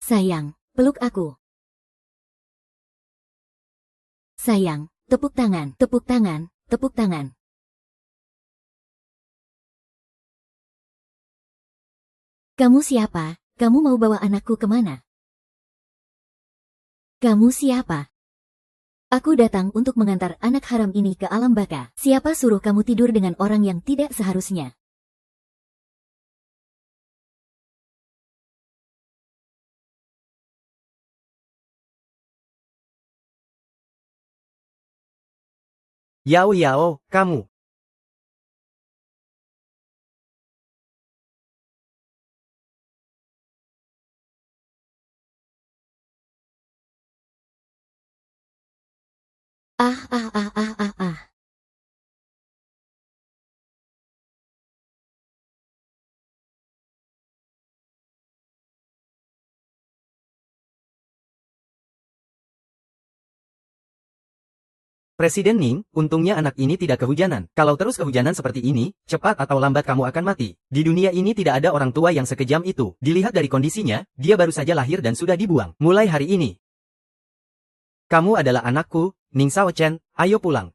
Sayang, peluk aku. Sayang, tepuk tangan, tepuk tangan, tepuk tangan. Kamu siapa? Kamu mau bawa anakku kemana? Kamu siapa? Aku datang untuk mengantar anak haram ini ke alam baka. Siapa suruh kamu tidur dengan orang yang tidak seharusnya? Yao Yao, kamu. Ah ah ah ah ah ah. Presiden Ning, untungnya anak ini tidak kehujanan. Kalau terus kehujanan seperti ini, cepat atau lambat kamu akan mati. Di dunia ini tidak ada orang tua yang sekejam itu. Dilihat dari kondisinya, dia baru saja lahir dan sudah dibuang. Mulai hari ini. Kamu adalah anakku, Ning Sao Chen, ayo pulang.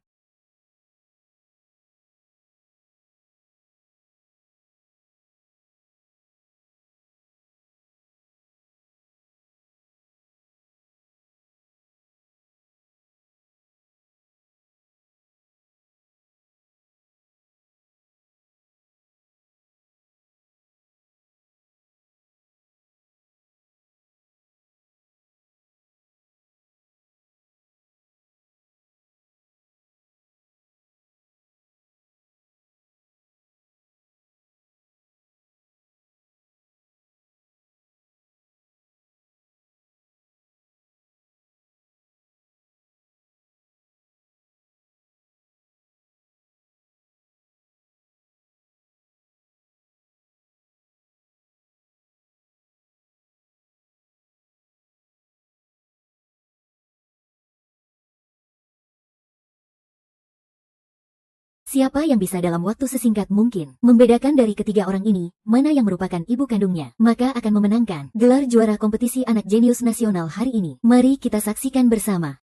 Siapa yang bisa dalam waktu sesingkat mungkin membedakan dari ketiga orang ini, mana yang merupakan ibu kandungnya, maka akan memenangkan gelar juara kompetisi anak jenius nasional hari ini. Mari kita saksikan bersama.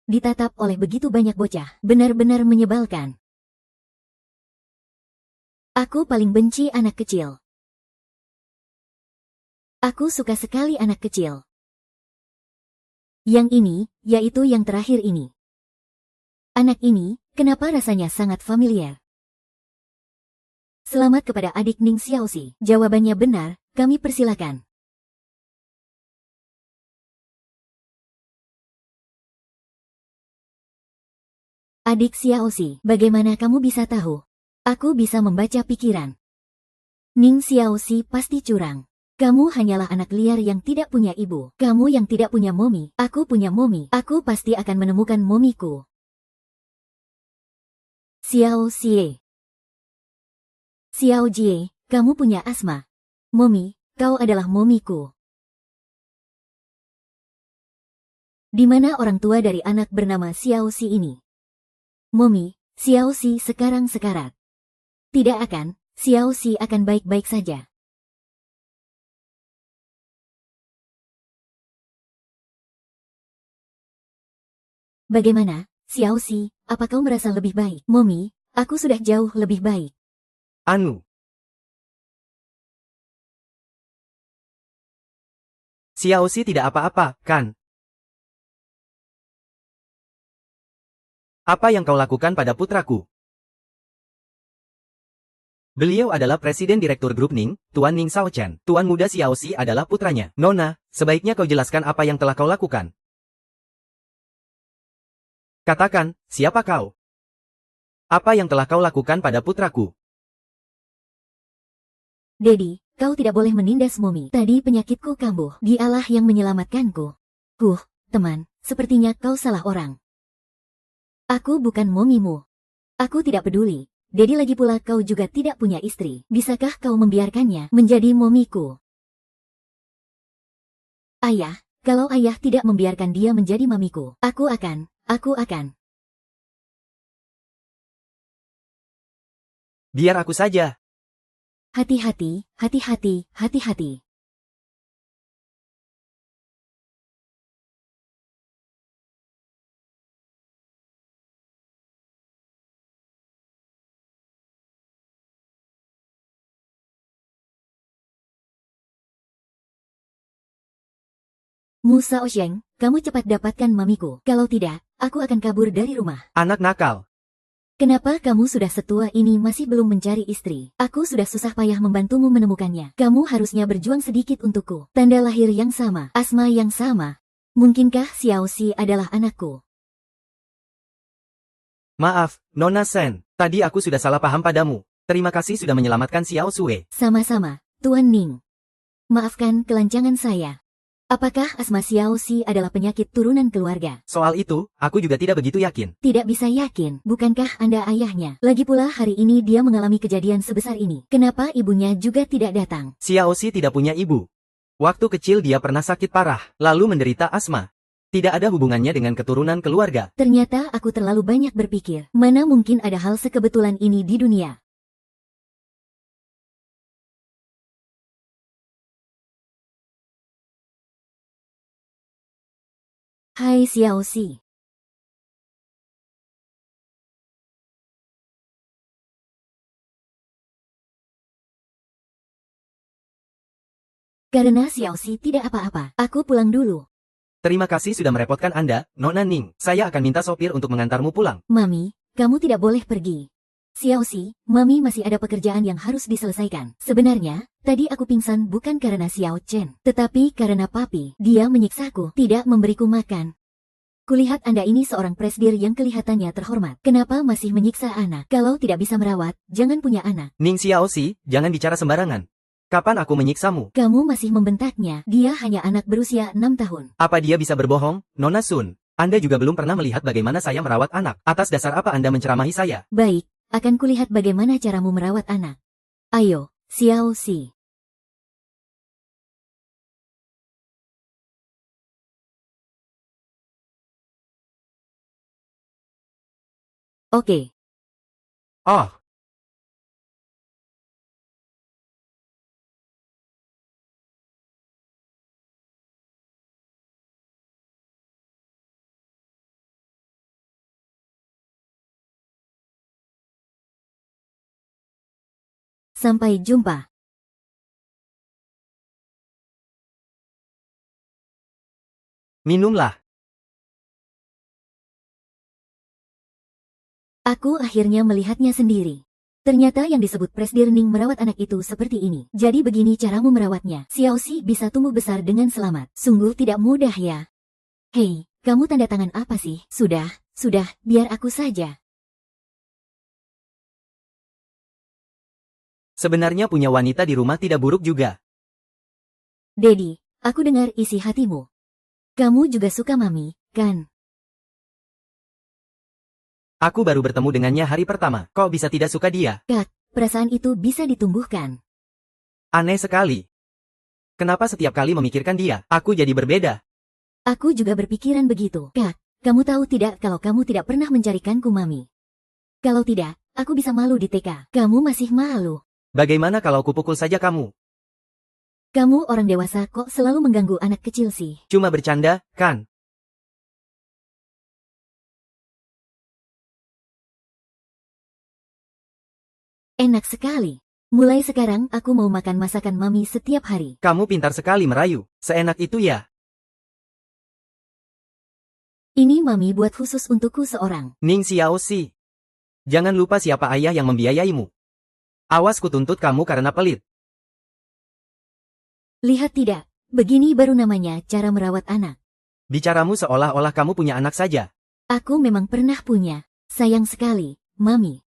Ditatap oleh begitu banyak bocah, benar-benar menyebalkan. Aku paling benci anak kecil. Aku suka sekali anak kecil. Yang ini, yaitu yang terakhir ini. Anak ini, kenapa rasanya sangat familiar? Selamat kepada adik Ning Xiaoxi. Jawabannya benar, kami persilakan. Adik Xiaoxi, bagaimana kamu bisa tahu? Aku bisa membaca pikiran. Ning Xiaoxi pasti curang. Kamu hanyalah anak liar yang tidak punya ibu. Kamu yang tidak punya momi. Aku punya momi. Aku pasti akan menemukan momiku. Xiao Xie. Xiao Jie, kamu punya asma. Momi, kau adalah momiku. Di mana orang tua dari anak bernama Xiao Xi ini? Momi, Xiao Xi sekarang sekarat. Tidak akan, Xiao Xi akan baik-baik saja. Bagaimana, Xiao Xi, apa kau merasa lebih baik? Momi, aku sudah jauh lebih baik. Anu. Xiaoxi tidak apa-apa, kan? Apa yang kau lakukan pada putraku? Beliau adalah Presiden Direktur Grup Ning, Tuan Ning Sao Chen. Tuan muda Xiaoxi adalah putranya. Nona, sebaiknya kau jelaskan apa yang telah kau lakukan. Katakan, siapa kau? Apa yang telah kau lakukan pada putraku? Dedi, kau tidak boleh menindas Momi. Tadi penyakitku kambuh. Dialah yang menyelamatkanku. Teman, sepertinya kau salah orang. Aku bukan momimu. Aku tidak peduli. Dedi lagi pula kau juga tidak punya istri. Bisakah kau membiarkannya menjadi momiku? Ayah, kalau ayah tidak membiarkan dia menjadi mamiku, aku akan. Biar aku saja. Hati-hati, hati-hati, hati-hati. Musa Osheng, kamu cepat dapatkan mamiku. Kalau tidak, aku akan kabur dari rumah. Anak nakal. Kenapa kamu sudah setua ini masih belum mencari istri? Aku sudah susah payah membantumu menemukannya. Kamu harusnya berjuang sedikit untukku. Tanda lahir yang sama, asma yang sama. Mungkinkah Xiao Xi adalah anakku? Maaf, Nona Sen. Tadi aku sudah salah paham padamu. Terima kasih sudah menyelamatkan Xiao Sue. Sama-sama, Tuan Ning. Maafkan kelancangan saya. Apakah asma Xiao Xi adalah penyakit turunan keluarga? Soal itu, aku juga tidak begitu yakin. Tidak bisa yakin, bukankah Anda ayahnya? Lagi pula hari ini dia mengalami kejadian sebesar ini. Kenapa ibunya juga tidak datang? Xiao Xi tidak punya ibu. Waktu kecil dia pernah sakit parah, lalu menderita asma. Tidak ada hubungannya dengan keturunan keluarga. Ternyata aku terlalu banyak berpikir. Mana mungkin ada hal sekebetulan ini di dunia? Hai Xiao Xi. Karena Xiao Xi tidak apa-apa, aku pulang dulu. Terima kasih sudah merepotkan Anda, Nona Ning. Saya akan minta sopir untuk mengantarmu pulang. Mami, kamu tidak boleh pergi. Xiao Xi, Mami masih ada pekerjaan yang harus diselesaikan. Sebenarnya, tadi aku pingsan bukan karena Xiao Chen, tetapi karena Papi. Dia menyiksaku, tidak memberiku makan. Kulihat Anda ini seorang presidir yang kelihatannya terhormat. Kenapa masih menyiksa anak? Kalau tidak bisa merawat, jangan punya anak. Ning Xiao Xi, jangan bicara sembarangan. Kapan aku menyiksamu? Kamu masih membentaknya. Dia hanya anak berusia 6 tahun. Apa dia bisa berbohong, Nona Sun? Anda juga belum pernah melihat bagaimana saya merawat anak. Atas dasar apa Anda menceramahi saya? Baik, akan kulihat bagaimana caramu merawat anak. Ayo, Xiao Xi. Oke. Oh, Sampai jumpa. minumlah. Aku akhirnya melihatnya sendiri. Ternyata yang disebut Presdir Ning merawat anak itu seperti ini. Jadi begini caramu merawatnya. Xiao Xi bisa tumbuh besar dengan selamat. Sungguh tidak mudah ya. Hei, kamu tanda tangan apa sih? Sudah, biar aku saja. Sebenarnya punya wanita di rumah tidak buruk juga. Dedi, aku dengar isi hatimu. Kamu juga suka Mami, kan? Aku baru bertemu dengannya hari pertama. Kok bisa tidak suka dia? Kak, perasaan itu bisa ditumbuhkan. Aneh sekali. Kenapa setiap kali memikirkan dia, aku jadi berbeda? Aku juga berpikiran begitu. Kak, kamu tahu tidak kalau kamu tidak pernah mencarikanku Mami? Kalau tidak, aku bisa malu di TK. Kamu masih malu. Bagaimana kalau kupukul saja kamu? Kamu orang dewasa kok selalu mengganggu anak kecil sih? Cuma bercanda, kan? Enak sekali. Mulai sekarang aku mau makan masakan Mami setiap hari. Kamu pintar sekali merayu. Seenak itu ya. Ini Mami buat khusus untukku seorang. Ning Xiao Xi. Jangan lupa siapa ayah yang membiayaimu. Awas kutuntut kamu karena pelit. Lihat tidak, begini baru namanya cara merawat anak. Bicaramu seolah-olah kamu punya anak saja. Aku memang pernah punya. Sayang sekali, Mami.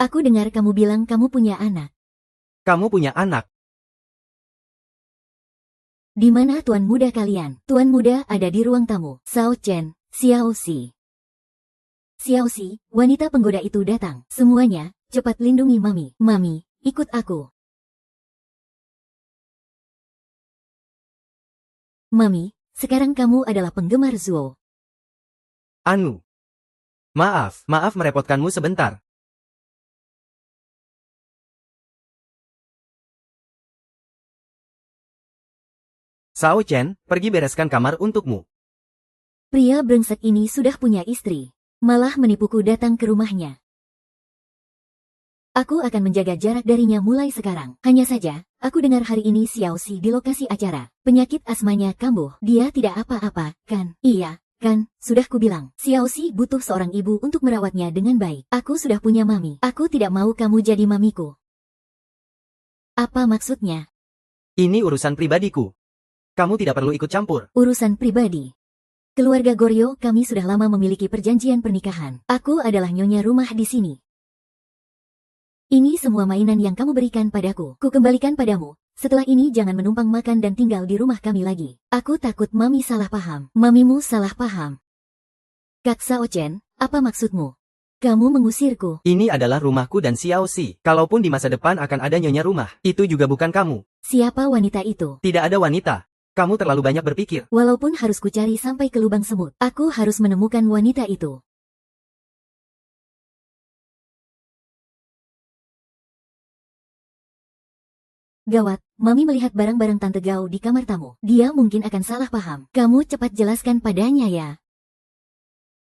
Aku dengar kamu bilang kamu punya anak. Kamu punya anak. Di mana tuan muda kalian? Tuan muda ada di ruang tamu. Sao Chen, Xiao Xi. Xiao Xi, wanita penggoda itu datang. Semuanya, cepat lindungi Mami. Mami, ikut aku. Mami, sekarang kamu adalah penggemar Zuo. Anu. Maaf merepotkanmu sebentar. Sao Chen, pergi bereskan kamar untukmu. Pria brengsek ini sudah punya istri. Malah menipuku datang ke rumahnya. Aku akan menjaga jarak darinya mulai sekarang. Hanya saja, aku dengar hari ini Xiao Xi di lokasi acara. Penyakit asmanya kambuh. Dia tidak apa-apa, kan? Iya, kan? Sudah kubilang. Xiao Xi butuh seorang ibu untuk merawatnya dengan baik. Aku sudah punya mami. Aku tidak mau kamu jadi mamiku. Apa maksudnya? Ini urusan pribadiku. Kamu tidak perlu ikut campur. Urusan pribadi. Keluarga Goryo kami sudah lama memiliki perjanjian pernikahan. Aku adalah nyonya rumah di sini. Ini semua mainan yang kamu berikan padaku. Ku kembalikan padamu. Setelah ini jangan menumpang makan dan tinggal di rumah kami lagi. Aku takut mami salah paham. Mamimu salah paham. Kak Sao Chen, apa maksudmu? Kamu mengusirku. Ini adalah rumahku dan Xiao Xi. Kalaupun di masa depan akan ada nyonya rumah, itu juga bukan kamu. Siapa wanita itu? Tidak ada wanita. Kamu terlalu banyak berpikir. Walaupun harus kucari sampai ke lubang semut, aku harus menemukan wanita itu. Gawat, Mami melihat barang-barang Tante Gao di kamar tamu. Dia mungkin akan salah paham. Kamu cepat jelaskan padanya ya.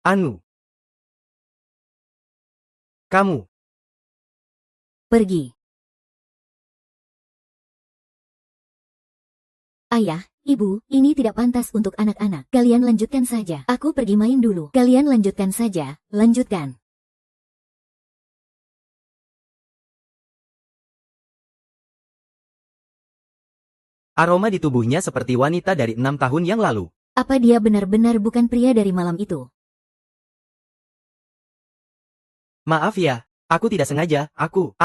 Anu. Kamu. Pergi. Ayah, Ibu, ini tidak pantas untuk anak-anak. Kalian lanjutkan saja. Aku pergi main dulu. Kalian lanjutkan saja. Lanjutkan. Aroma di tubuhnya seperti wanita dari 6 tahun yang lalu. Apa dia benar-benar bukan pria dari malam itu? Maaf ya, aku tidak sengaja, aku.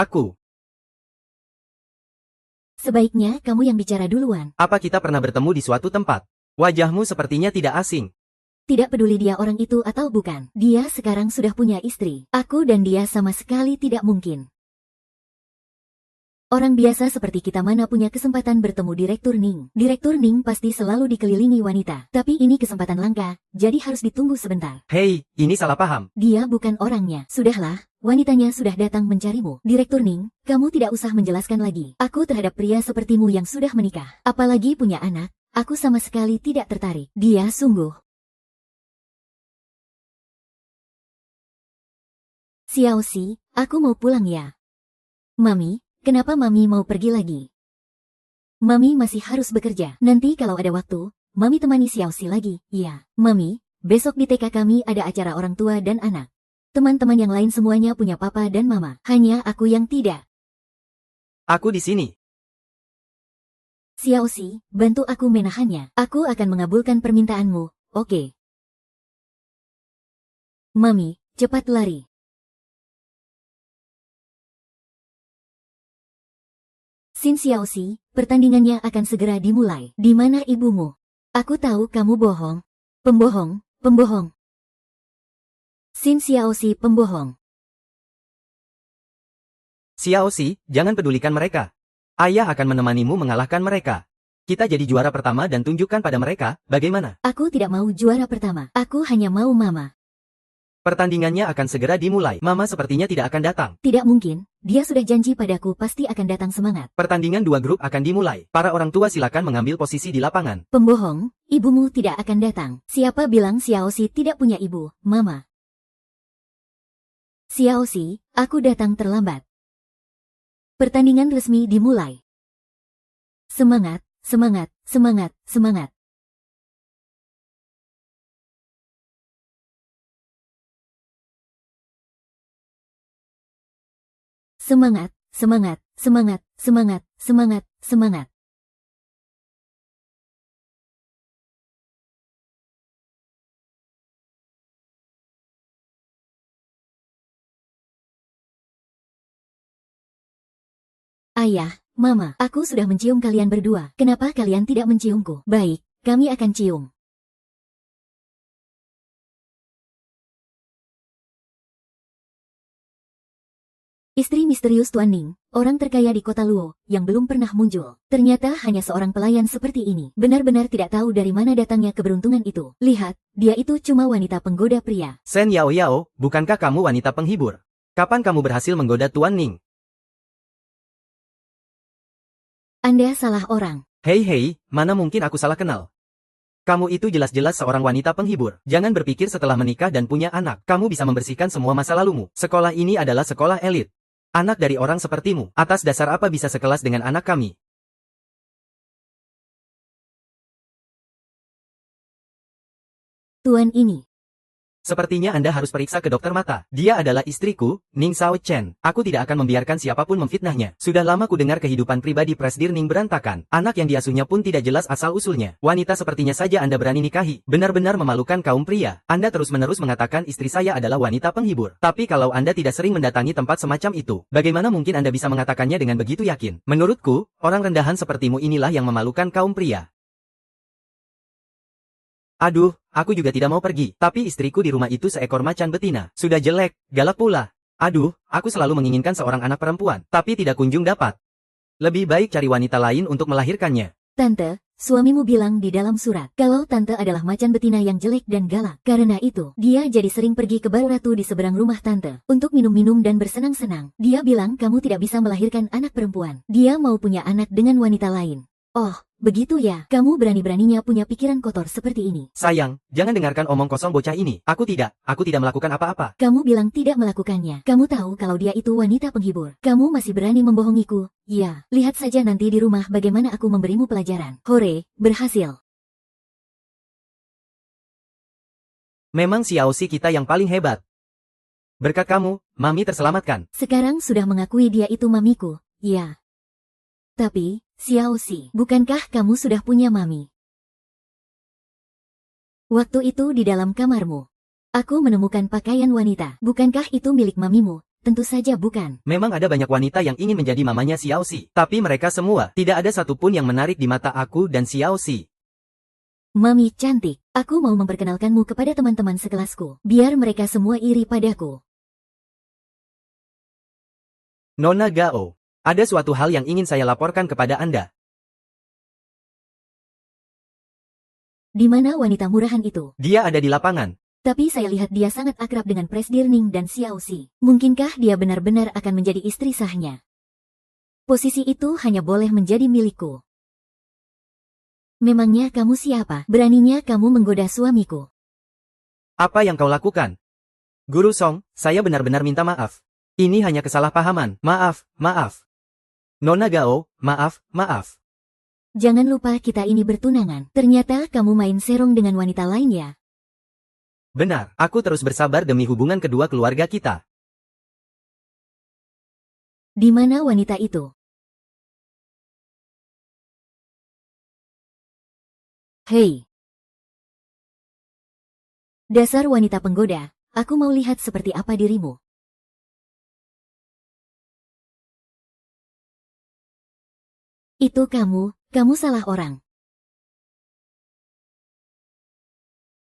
Sebaiknya kamu yang bicara duluan. Apa kita pernah bertemu di suatu tempat? Wajahmu sepertinya tidak asing. Tidak peduli dia orang itu atau bukan. Dia sekarang sudah punya istri. Aku dan dia sama sekali tidak mungkin. Orang biasa seperti kita mana punya kesempatan bertemu Direktur Ning. Direktur Ning pasti selalu dikelilingi wanita. Tapi ini kesempatan langka, jadi harus ditunggu sebentar. Hei, ini salah paham. Dia bukan orangnya. Sudahlah, wanitanya sudah datang mencarimu. Direktur Ning, kamu tidak usah menjelaskan lagi. Aku terhadap pria sepertimu yang sudah menikah, apalagi punya anak, aku sama sekali tidak tertarik. Dia sungguh. Xiao Xi, aku mau pulang ya. Mami, kenapa Mami mau pergi lagi? Mami masih harus bekerja. Nanti kalau ada waktu, Mami temani Xiao Xi lagi. Iya, Mami, besok di TK kami ada acara orang tua dan anak. Teman-teman yang lain semuanya punya papa dan mama. Hanya aku yang tidak. Aku di sini. Xiao Xi, bantu aku menahannya. Aku akan mengabulkan permintaanmu, oke? Mami, cepat lari. Xin Xiao Xi, pertandingannya akan segera dimulai. Di mana ibumu? Aku tahu kamu bohong. Pembohong, pembohong. Xin Xiao Xi pembohong. Xiao Xi, jangan pedulikan mereka. Ayah akan menemanimu mengalahkan mereka. Kita jadi juara pertama dan tunjukkan pada mereka, bagaimana? Aku tidak mau juara pertama. Aku hanya mau mama. Pertandingannya akan segera dimulai. Mama sepertinya tidak akan datang. Tidak mungkin. Dia sudah janji padaku pasti akan datang semangat. Pertandingan 2 grup akan dimulai. Para orang tua silakan mengambil posisi di lapangan. Pembohong, ibumu tidak akan datang. Siapa bilang Xiao Xi tidak punya ibu, mama? Xiao Xi, aku datang terlambat. Pertandingan resmi dimulai. Semangat, semangat, semangat, semangat. Semangat, semangat, semangat, semangat, semangat, semangat. Ayah, Mama, aku sudah mencium kalian berdua. Kenapa kalian tidak menciumku? Baik, kami akan cium. Istri misterius Tuan Ning, orang terkaya di kota Luo, yang belum pernah muncul. Ternyata hanya seorang pelayan seperti ini. Benar-benar tidak tahu dari mana datangnya keberuntungan itu. Lihat, dia itu cuma wanita penggoda pria. Sen Yao Yao, bukankah kamu wanita penghibur? Kapan kamu berhasil menggoda Tuan Ning? Anda salah orang. Hei, mana mungkin aku salah kenal? Kamu itu jelas-jelas seorang wanita penghibur. Jangan berpikir setelah menikah dan punya anak, kamu bisa membersihkan semua masa lalumu. Sekolah ini adalah sekolah elit. Anak dari orang sepertimu, atas dasar apa bisa sekelas dengan anak kami? Tuan ini. Sepertinya Anda harus periksa ke dokter mata. Dia adalah istriku, Ning Sao Chen. Aku tidak akan membiarkan siapapun memfitnahnya. Sudah lama ku dengar kehidupan pribadi Presdir Ning berantakan. Anak yang diasuhnya pun tidak jelas asal-usulnya. Wanita sepertinya saja Anda berani nikahi. Benar-benar memalukan kaum pria. Anda terus-menerus mengatakan istri saya adalah wanita penghibur. Tapi kalau Anda tidak sering mendatangi tempat semacam itu, bagaimana mungkin Anda bisa mengatakannya dengan begitu yakin? Menurutku, orang rendahan sepertimu inilah yang memalukan kaum pria. Aduh, aku juga tidak mau pergi. Tapi istriku di rumah itu seekor macan betina. Sudah jelek, galak pula. Aduh, aku selalu menginginkan seorang anak perempuan, tapi tidak kunjung dapat. Lebih baik cari wanita lain untuk melahirkannya. Tante, suamimu bilang di dalam surat, kalau tante adalah macan betina yang jelek dan galak. Karena itu, dia jadi sering pergi ke bar ratu di seberang rumah tante, untuk minum-minum dan bersenang-senang. Dia bilang kamu tidak bisa melahirkan anak perempuan. Dia mau punya anak dengan wanita lain. Oh, begitu ya, kamu berani-beraninya punya pikiran kotor seperti ini. Sayang, jangan dengarkan omong kosong bocah ini. Aku tidak melakukan apa-apa. Kamu bilang tidak melakukannya. Kamu tahu kalau dia itu wanita penghibur. Kamu masih berani membohongiku. Ya, lihat saja nanti di rumah bagaimana aku memberimu pelajaran. Hore, berhasil. Memang Xiaoxi kita yang paling hebat. Berkat kamu, Mami terselamatkan. Sekarang sudah mengakui dia itu mamiku. Ya. Tapi, Xiaoxi, bukankah kamu sudah punya mami? Waktu itu di dalam kamarmu, aku menemukan pakaian wanita. Bukankah itu milik mamimu? Tentu saja bukan. Memang ada banyak wanita yang ingin menjadi mamanya Xiaoxi. Tapi mereka semua, tidak ada satupun yang menarik di mata aku dan Xiaoxi. Mami cantik, aku mau memperkenalkanmu kepada teman-teman sekelasku. Biar mereka semua iri padaku. Nona Gao. Ada suatu hal yang ingin saya laporkan kepada Anda. Di mana wanita murahan itu? Dia ada di lapangan. Tapi saya lihat dia sangat akrab dengan Presdir Ning dan Xiaoxi. Mungkinkah dia benar-benar akan menjadi istri sahnya? Posisi itu hanya boleh menjadi milikku. Memangnya kamu siapa? Beraninya kamu menggoda suamiku. Apa yang kau lakukan? Guru Song, saya benar-benar minta maaf. Ini hanya kesalahpahaman. Maaf. Nona Gao, maaf. Jangan lupa kita ini bertunangan. Ternyata kamu main serong dengan wanita lain ya? Benar, aku terus bersabar demi hubungan kedua keluarga kita. Di mana wanita itu? Hei. Dasar wanita penggoda, aku mau lihat seperti apa dirimu. Itu kamu salah orang.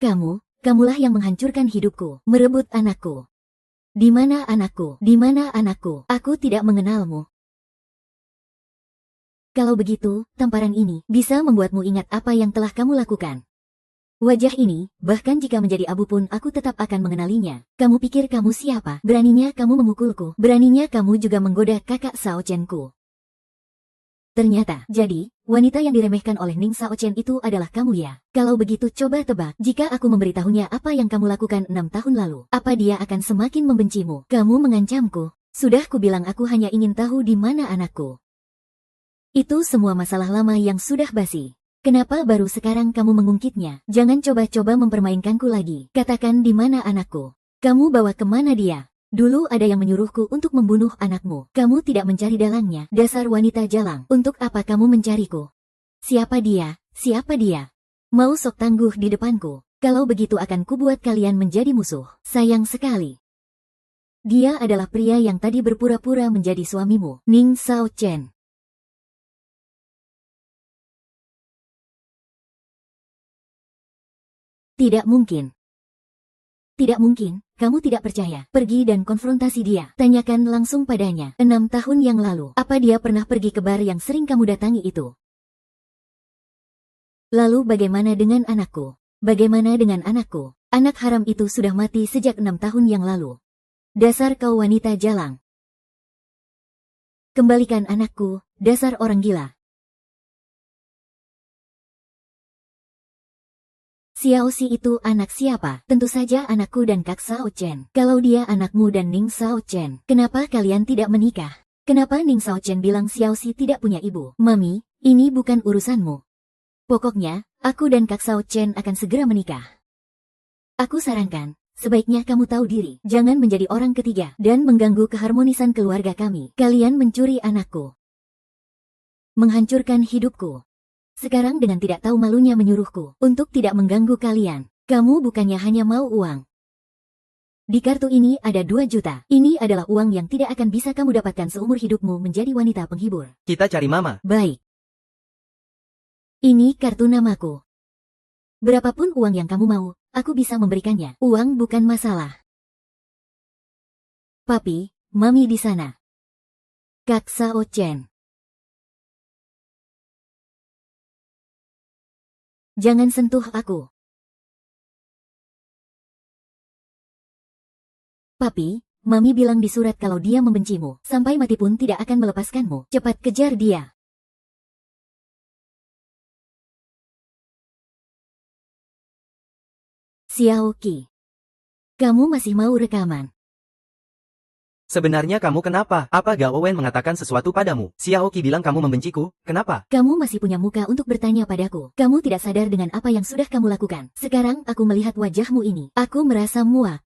Kamulah yang menghancurkan hidupku, merebut anakku. Di mana anakku? Di mana anakku? Aku tidak mengenalmu. Kalau begitu, tamparan ini bisa membuatmu ingat apa yang telah kamu lakukan. Wajah ini, bahkan jika menjadi abu pun aku tetap akan mengenalinya. Kamu pikir kamu siapa? Beraninya kamu memukulku. Beraninya kamu juga menggoda kakak Sao Chen-ku. Ternyata, jadi, wanita yang diremehkan oleh Ning Sao Chen itu adalah kamu ya? Kalau begitu coba tebak, jika aku memberitahunya apa yang kamu lakukan 6 tahun lalu, apa dia akan semakin membencimu? Kamu mengancamku. Sudah kubilang aku hanya ingin tahu di mana anakku. Itu semua masalah lama yang sudah basi. Kenapa baru sekarang kamu mengungkitnya? Jangan coba-coba mempermainkanku lagi. Katakan di mana anakku. Kamu bawa kemana dia? Dulu ada yang menyuruhku untuk membunuh anakmu. Kamu tidak mencari dalangnya, dasar wanita jalang. Untuk apa kamu mencariku? Siapa dia? Siapa dia? Mau sok tangguh di depanku? Kalau begitu akan kubuat kalian menjadi musuh. Sayang sekali. Dia adalah pria yang tadi berpura-pura menjadi suamimu, Ning Sao Chen. Tidak mungkin. Tidak mungkin, kamu tidak percaya. Pergi dan konfrontasi dia. Tanyakan langsung padanya. 6 tahun yang lalu, apa dia pernah pergi ke bar yang sering kamu datangi itu? Lalu bagaimana dengan anakku? Bagaimana dengan anakku? Anak haram itu sudah mati sejak 6 tahun yang lalu. Dasar kau wanita jalang. Kembalikan anakku, dasar orang gila. Xiao Xi itu anak siapa? Tentu saja anakku dan Kak Sao Chen. Kalau dia anakmu dan Ning Sao Chen, kenapa kalian tidak menikah? Kenapa Ning Sao Chen bilang Xiao Xi tidak punya ibu? Mami, ini bukan urusanmu. Pokoknya, aku dan Kak Sao Chen akan segera menikah. Aku sarankan, sebaiknya kamu tahu diri. Jangan menjadi orang ketiga dan mengganggu keharmonisan keluarga kami. Kalian mencuri anakku. Menghancurkan hidupku. Sekarang dengan tidak tahu malunya menyuruhku untuk tidak mengganggu kalian. Kamu bukannya hanya mau uang. Di kartu ini ada 2 juta. Ini adalah uang yang tidak akan bisa kamu dapatkan seumur hidupmu menjadi wanita penghibur. Kita cari mama. Baik. Ini kartu namaku. Berapapun uang yang kamu mau, aku bisa memberikannya. Uang bukan masalah. Papi, Mami di sana. Kak Sao Chen. Jangan sentuh aku. Papi, Mami bilang di surat kalau dia membencimu. Sampai mati pun tidak akan melepaskanmu. Cepat kejar dia. Xiao Qi. Kamu masih mau rekaman? Sebenarnya kamu kenapa? Apa Gao Wen mengatakan sesuatu padamu? Xiao Qi bilang kamu membenciku, kenapa? Kamu masih punya muka untuk bertanya padaku. Kamu tidak sadar dengan apa yang sudah kamu lakukan. Sekarang aku melihat wajahmu ini. Aku merasa muak.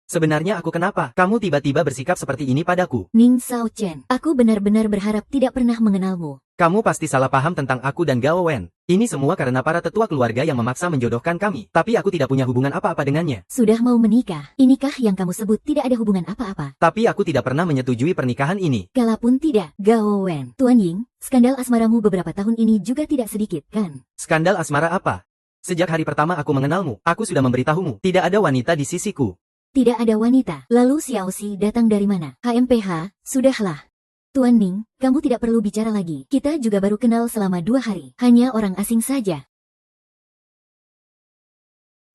Sebenarnya aku kenapa? Kamu tiba-tiba bersikap seperti ini padaku. Ning Sao Chen, aku benar-benar berharap tidak pernah mengenalmu. Kamu pasti salah paham tentang aku dan Gao Wen. Ini semua karena para tetua keluarga yang memaksa menjodohkan kami. Tapi aku tidak punya hubungan apa-apa dengannya. Sudah mau menikah, inikah yang kamu sebut tidak ada hubungan apa-apa? Tapi aku tidak pernah menyetujui pernikahan ini. Kalaupun tidak, Gao Wen. Tuan Ying, skandal asmaramu beberapa tahun ini juga tidak sedikit, kan? Skandal asmara apa? Sejak hari pertama aku mengenalmu, aku sudah memberitahumu. Tidak ada wanita di sisiku. Tidak ada wanita. Lalu Xiao Xi datang dari mana? HMPH, sudahlah. Tuan Ning, kamu tidak perlu bicara lagi. Kita juga baru kenal selama 2 hari. Hanya orang asing saja.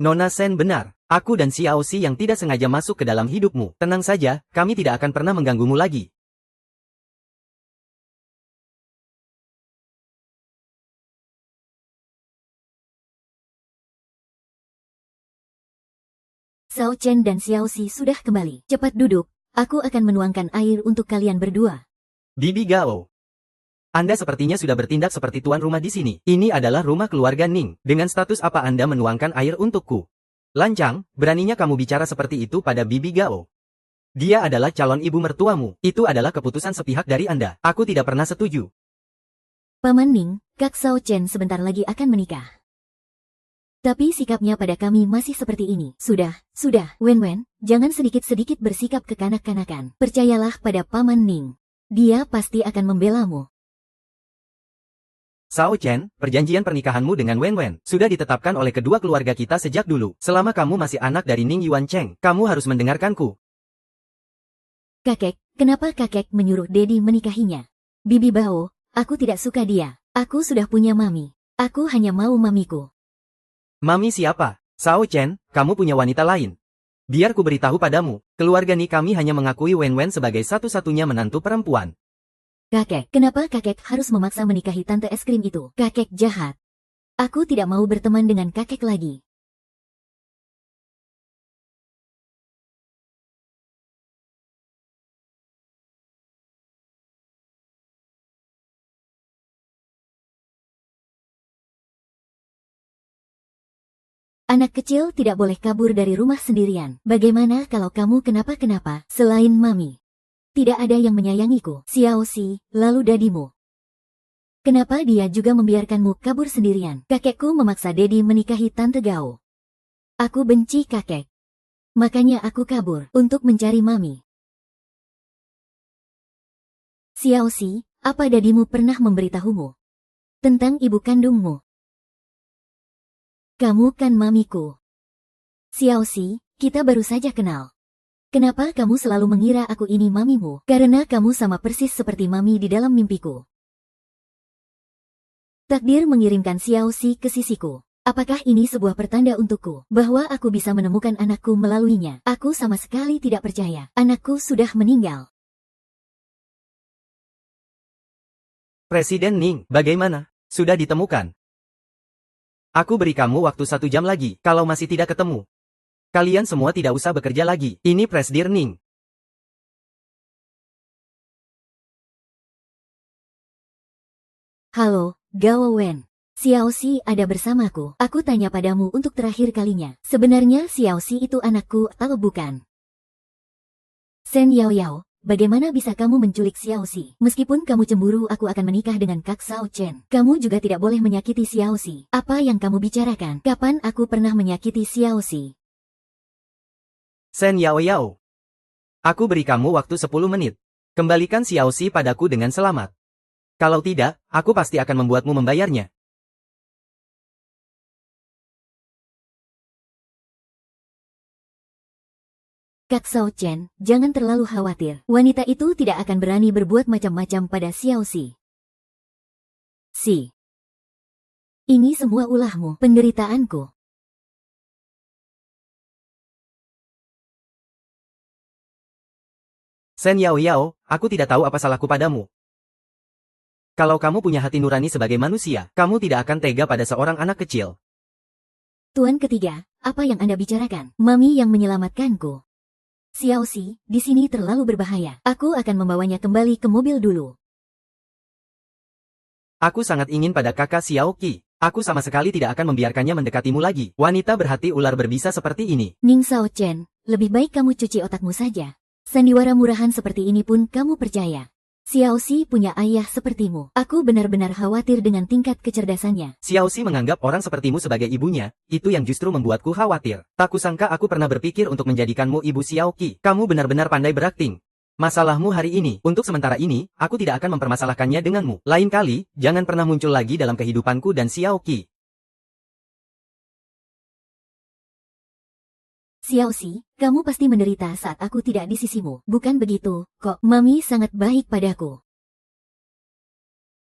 Nona Sen benar. Aku dan Xiao Xi yang tidak sengaja masuk ke dalam hidupmu. Tenang saja, kami tidak akan pernah mengganggumu lagi. Sao Chen dan Xiao Xi sudah kembali. Cepat duduk, aku akan menuangkan air untuk kalian berdua. Bibi Gao. Anda sepertinya sudah bertindak seperti tuan rumah di sini. Ini adalah rumah keluarga Ning. Dengan status apa Anda menuangkan air untukku? Lancang, beraninya kamu bicara seperti itu pada Bibi Gao. Dia adalah calon ibu mertuamu. Itu adalah keputusan sepihak dari Anda. Aku tidak pernah setuju. Paman Ning, Kak Sao Chen sebentar lagi akan menikah. Tapi sikapnya pada kami masih seperti ini. Sudah, Wen, jangan sedikit-sedikit bersikap kekanak-kanakan. Percayalah pada Paman Ning. Dia pasti akan membelamu. Sao Chen, perjanjian pernikahanmu dengan Wen sudah ditetapkan oleh kedua keluarga kita sejak dulu. Selama kamu masih anak dari Ning Yuan Cheng, kamu harus mendengarkanku. Kakek, kenapa kakek menyuruh Dedi menikahinya? Bibi Bao, aku tidak suka dia. Aku sudah punya mami. Aku hanya mau mamiku. Mami siapa? Sao Chen, kamu punya wanita lain. Biar ku beritahu padamu, keluarga Ni kami hanya mengakui Wen sebagai satu-satunya menantu perempuan. Kakek, kenapa kakek harus memaksa menikahi tante es krim itu? Kakek jahat. Aku tidak mau berteman dengan kakek lagi. Anak kecil tidak boleh kabur dari rumah sendirian. Bagaimana kalau kamu kenapa-kenapa, selain mami? Tidak ada yang menyayangiku. Xiao Xi, lalu dadimu. Kenapa dia juga membiarkanmu kabur sendirian? Kakekku memaksa Dedi menikahi Tante Gao. Aku benci kakek. Makanya aku kabur untuk mencari mami. Xiao Xi, apa dadimu pernah memberitahumu tentang ibu kandungmu? Kamu kan mamiku. Xiao Xi, kita baru saja kenal. Kenapa kamu selalu mengira aku ini mamimu? Karena kamu sama persis seperti mami di dalam mimpiku. Takdir mengirimkan Xiao Xi ke sisiku. Apakah ini sebuah pertanda untukku, bahwa aku bisa menemukan anakku melaluinya? Aku sama sekali tidak percaya. Anakku sudah meninggal. Presiden Ning, bagaimana? Sudah ditemukan? Aku beri kamu waktu 1 jam lagi. Kalau masih tidak ketemu, kalian semua tidak usah bekerja lagi. Ini Presdir Ning. Halo, Gao Wen. Xiao Xi ada bersamaku. Aku tanya padamu untuk terakhir kalinya. Sebenarnya Xiao Xi itu anakku atau bukan? Shen Yao Yao, bagaimana bisa kamu menculik Xiao Xi? Meskipun kamu cemburu, aku akan menikah dengan Kak Sao Chen. Kamu juga tidak boleh menyakiti Xiao Xi. Apa yang kamu bicarakan? Kapan aku pernah menyakiti Xiao Xi? Shen Yao Yao. Aku beri kamu waktu 10 menit. Kembalikan Xiao Xi padaku dengan selamat. Kalau tidak, aku pasti akan membuatmu membayarnya. Kak Sao Chen, jangan terlalu khawatir. Wanita itu tidak akan berani berbuat macam-macam pada Xiao Xi. Ini semua ulahmu, penderitaanku. Shen Yao Yao, aku tidak tahu apa salahku padamu. Kalau kamu punya hati nurani sebagai manusia, kamu tidak akan tega pada seorang anak kecil. Tuan ketiga, apa yang Anda bicarakan? Mami yang menyelamatkanku. Xiao Xi, di sini terlalu berbahaya. Aku akan membawanya kembali ke mobil dulu. Aku sangat ingin pada kakak Xiao Qi. Aku sama sekali tidak akan membiarkannya mendekatimu lagi. Wanita berhati ular berbisa seperti ini. Ning Sao Chen, lebih baik kamu cuci otakmu saja. Sandiwara murahan seperti ini pun kamu percaya. Xiao Xi punya ayah sepertimu. Aku benar-benar khawatir dengan tingkat kecerdasannya. Xiao Xi menganggap orang sepertimu sebagai ibunya, itu yang justru membuatku khawatir. Tak kusangka aku pernah berpikir untuk menjadikanmu ibu Xiao Qi. Kamu benar-benar pandai berakting. Masalahmu hari ini, untuk sementara ini, aku tidak akan mempermasalahkannya denganmu. Lain kali, jangan pernah muncul lagi dalam kehidupanku dan Xiao Qi. Xiao Xi, kamu pasti menderita saat aku tidak di sisimu. Bukan begitu, kok. Mami sangat baik padaku.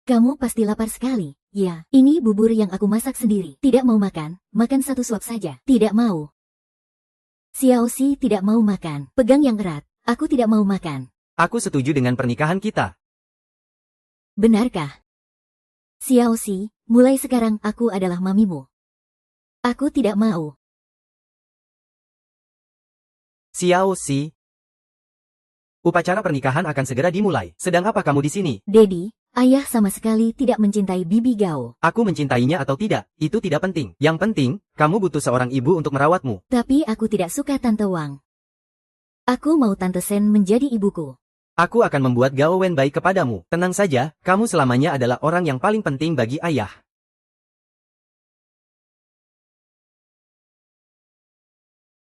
Kamu pasti lapar sekali. Ya, ini bubur yang aku masak sendiri. Tidak mau makan, makan satu suap saja. Tidak mau. Xiao Xi tidak mau makan. Pegang yang erat. Aku tidak mau makan. Aku setuju dengan pernikahan kita. Benarkah? Xiao Xi, mulai sekarang aku adalah mamimu. Aku tidak mau. Xiao Xi. Upacara pernikahan akan segera dimulai. Sedang apa kamu di sini? Dedi, ayah sama sekali tidak mencintai Bibi Gao. Aku mencintainya atau tidak, itu tidak penting. Yang penting, kamu butuh seorang ibu untuk merawatmu. Tapi aku tidak suka Tante Wang. Aku mau Tante Shen menjadi ibuku. Aku akan membuat Gao Wen baik kepadamu. Tenang saja, kamu selamanya adalah orang yang paling penting bagi ayah.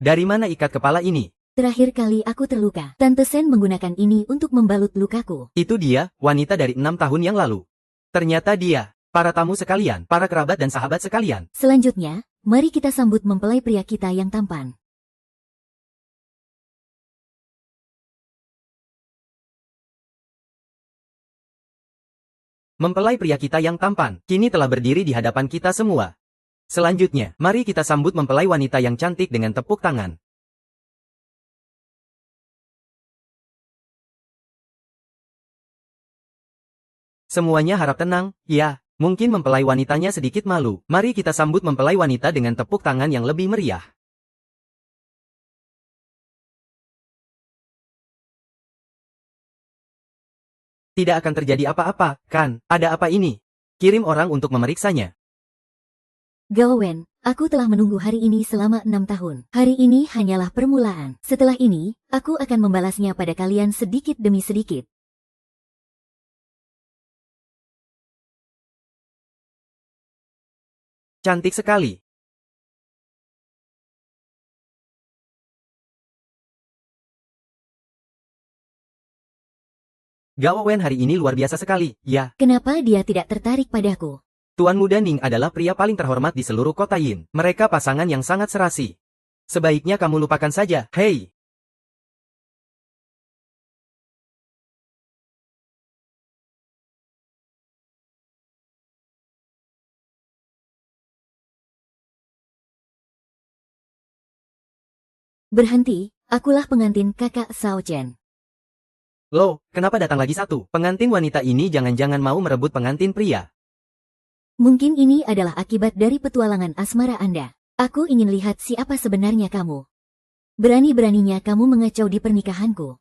Dari mana ikat kepala ini? Terakhir kali aku terluka. Tante Shen menggunakan ini untuk membalut lukaku. Itu dia, wanita dari 6 tahun yang lalu. Ternyata dia, para tamu sekalian, para kerabat dan sahabat sekalian. Selanjutnya, mari kita sambut mempelai pria kita yang tampan. Mempelai pria kita yang tampan, kini telah berdiri di hadapan kita semua. Selanjutnya, mari kita sambut mempelai wanita yang cantik dengan tepuk tangan. Semuanya harap tenang, ya, mungkin mempelai wanitanya sedikit malu. Mari kita sambut mempelai wanita dengan tepuk tangan yang lebih meriah. Tidak akan terjadi apa-apa, kan? Ada apa ini? Kirim orang untuk memeriksanya. Gao Wen, aku telah menunggu hari ini selama 6 tahun. Hari ini hanyalah permulaan. Setelah ini, aku akan membalasnya pada kalian sedikit demi sedikit. Cantik sekali. Gao Wen hari ini luar biasa sekali, ya. Kenapa dia tidak tertarik padaku? Tuan Muda Ning adalah pria paling terhormat di seluruh kota Yin. Mereka pasangan yang sangat serasi. Sebaiknya kamu lupakan saja, hei. Berhenti, akulah pengantin kakak Sao Chen. Loh, kenapa datang lagi satu? Pengantin wanita ini jangan-jangan mau merebut pengantin pria. Mungkin ini adalah akibat dari petualangan asmara Anda. Aku ingin lihat siapa sebenarnya kamu. Berani-beraninya kamu mengacau di pernikahanku.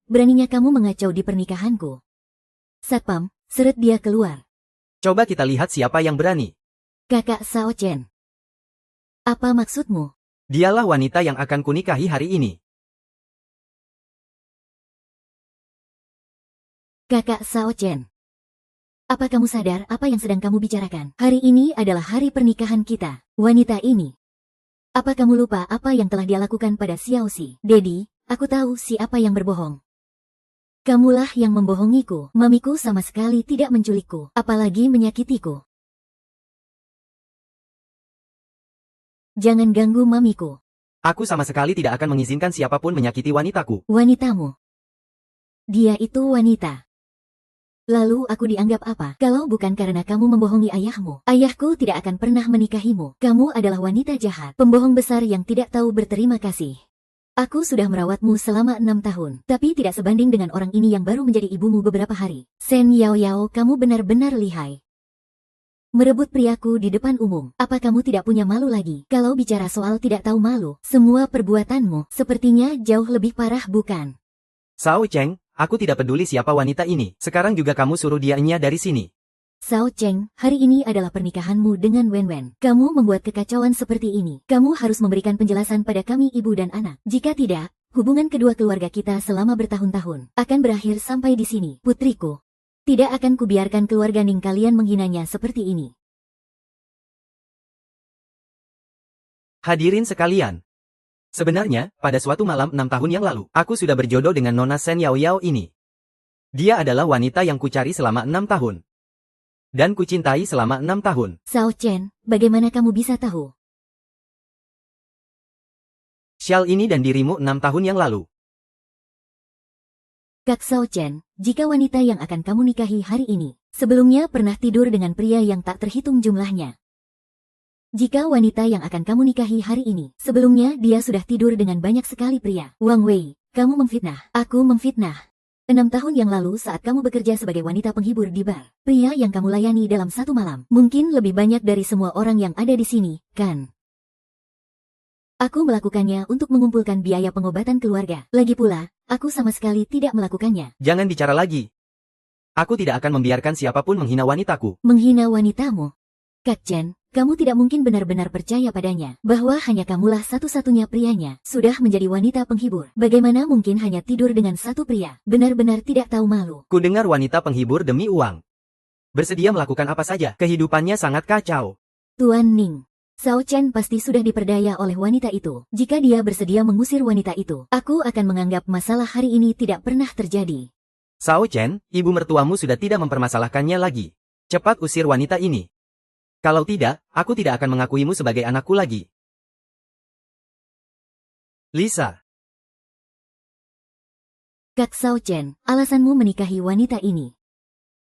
Beraninya kamu mengacau di pernikahanku. Satpam, seret dia keluar. Coba kita lihat siapa yang berani. Kakak Sao Chen. Apa maksudmu? Dialah wanita yang akan kunikahi hari ini. Kakak Sao Chen. Apa kamu sadar apa yang sedang kamu bicarakan? Hari ini adalah hari pernikahan kita. Wanita ini. Apa kamu lupa apa yang telah dia lakukan pada Xiaoxi? Dedi, aku tahu siapa yang berbohong. Kamulah yang membohongiku. Mamiku sama sekali tidak menculikku, apalagi menyakitiku. Jangan ganggu mamiku. Aku sama sekali tidak akan mengizinkan siapapun menyakiti wanitaku. Wanitamu. Dia itu wanita. Lalu aku dianggap apa? Kalau bukan karena kamu membohongi ayahmu, ayahku tidak akan pernah menikahimu. Kamu adalah wanita jahat, pembohong besar yang tidak tahu berterima kasih. Aku sudah merawatmu selama 6 tahun, tapi tidak sebanding dengan orang ini yang baru menjadi ibumu beberapa hari. Sen Yao Yao, kamu benar-benar lihai. Merebut priaku di depan umum. Apa kamu tidak punya malu lagi? Kalau bicara soal tidak tahu malu, semua perbuatanmu sepertinya jauh lebih parah, bukan? Sao Cheng, aku tidak peduli siapa wanita ini. Sekarang juga kamu suruh dianya dari sini. Sao Cheng, hari ini adalah pernikahanmu dengan Wen Wen. Kamu membuat kekacauan seperti ini. Kamu harus memberikan penjelasan pada kami ibu dan anak. Jika tidak, hubungan kedua keluarga kita selama bertahun-tahun akan berakhir sampai di sini. Putriku, tidak akan kubiarkan keluarga Ning kalian menghinanya seperti ini. Hadirin sekalian. Sebenarnya, pada suatu malam 6 tahun yang lalu, aku sudah berjodoh dengan Nona Sen Yao Yao ini. Dia adalah wanita yang kucari selama 6 tahun. Dan kucintai selama 6 tahun. Sao Chen, bagaimana kamu bisa tahu? Syal ini dan dirimu 6 tahun yang lalu. Kak Sao Chen, jika wanita yang akan kamu nikahi hari ini, sebelumnya pernah tidur dengan pria yang tak terhitung jumlahnya. Jika wanita yang akan kamu nikahi hari ini, sebelumnya dia sudah tidur dengan banyak sekali pria. Wang Wei, kamu memfitnah. Aku memfitnah. 6 tahun yang lalu saat kamu bekerja sebagai wanita penghibur di bar, pria yang kamu layani dalam satu malam, mungkin lebih banyak dari semua orang yang ada di sini, kan? Aku melakukannya untuk mengumpulkan biaya pengobatan keluarga. Lagi pula, aku sama sekali tidak melakukannya. Jangan bicara lagi. Aku tidak akan membiarkan siapapun menghina wanitaku. Menghina wanitamu? Kak Chen, kamu tidak mungkin benar-benar percaya padanya, bahwa hanya kamulah satu-satunya prianya, sudah menjadi wanita penghibur. Bagaimana mungkin hanya tidur dengan satu pria? Benar-benar tidak tahu malu. Ku dengar wanita penghibur demi uang. Bersedia melakukan apa saja, kehidupannya sangat kacau. Tuan Ning, Sao Chen pasti sudah diperdaya oleh wanita itu. Jika dia bersedia mengusir wanita itu, aku akan menganggap masalah hari ini tidak pernah terjadi. Sao Chen, ibu mertuamu sudah tidak mempermasalahkannya lagi. Cepat usir wanita ini. Kalau tidak, aku tidak akan mengakuimu sebagai anakku lagi. Lisa. Kak Sao Chen, alasanmu menikahi wanita ini.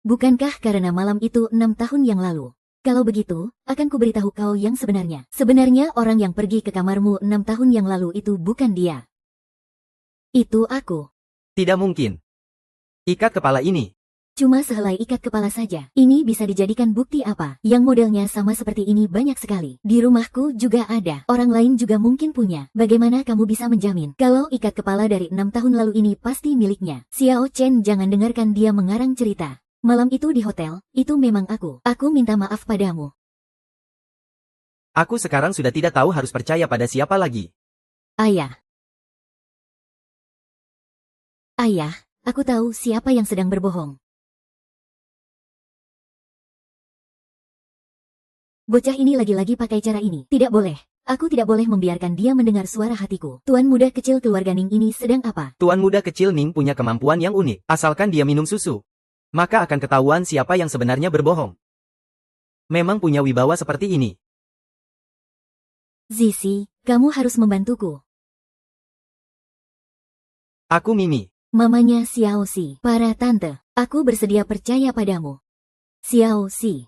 Bukankah karena malam itu 6 tahun yang lalu? Kalau begitu, akan kuberitahu kau yang sebenarnya. Sebenarnya orang yang pergi ke kamarmu 6 tahun yang lalu itu bukan dia. Itu aku. Tidak mungkin. Ikat kepala ini. Cuma sehelai ikat kepala saja. Ini bisa dijadikan bukti apa? Yang modelnya sama seperti ini banyak sekali. Di rumahku juga ada. Orang lain juga mungkin punya. Bagaimana kamu bisa menjamin kalau ikat kepala dari 6 tahun lalu ini pasti miliknya? Xiao Chen, jangan dengarkan dia mengarang cerita. Malam itu di hotel, itu memang aku. Aku minta maaf padamu. Aku sekarang sudah tidak tahu harus percaya pada siapa lagi. Ayah. Ayah, aku tahu siapa yang sedang berbohong. Bocah ini lagi-lagi pakai cara ini. Tidak boleh. Aku tidak boleh membiarkan dia mendengar suara hatiku. Tuan muda kecil keluarga Ning ini sedang apa? Tuan muda kecil Ning punya kemampuan yang unik. Asalkan dia minum susu, maka akan ketahuan siapa yang sebenarnya berbohong. Memang punya wibawa seperti ini. Zizi, kamu harus membantuku. Aku Mimi. Mamanya Xiaoxi. Para tante, aku bersedia percaya padamu. Xiaoxi.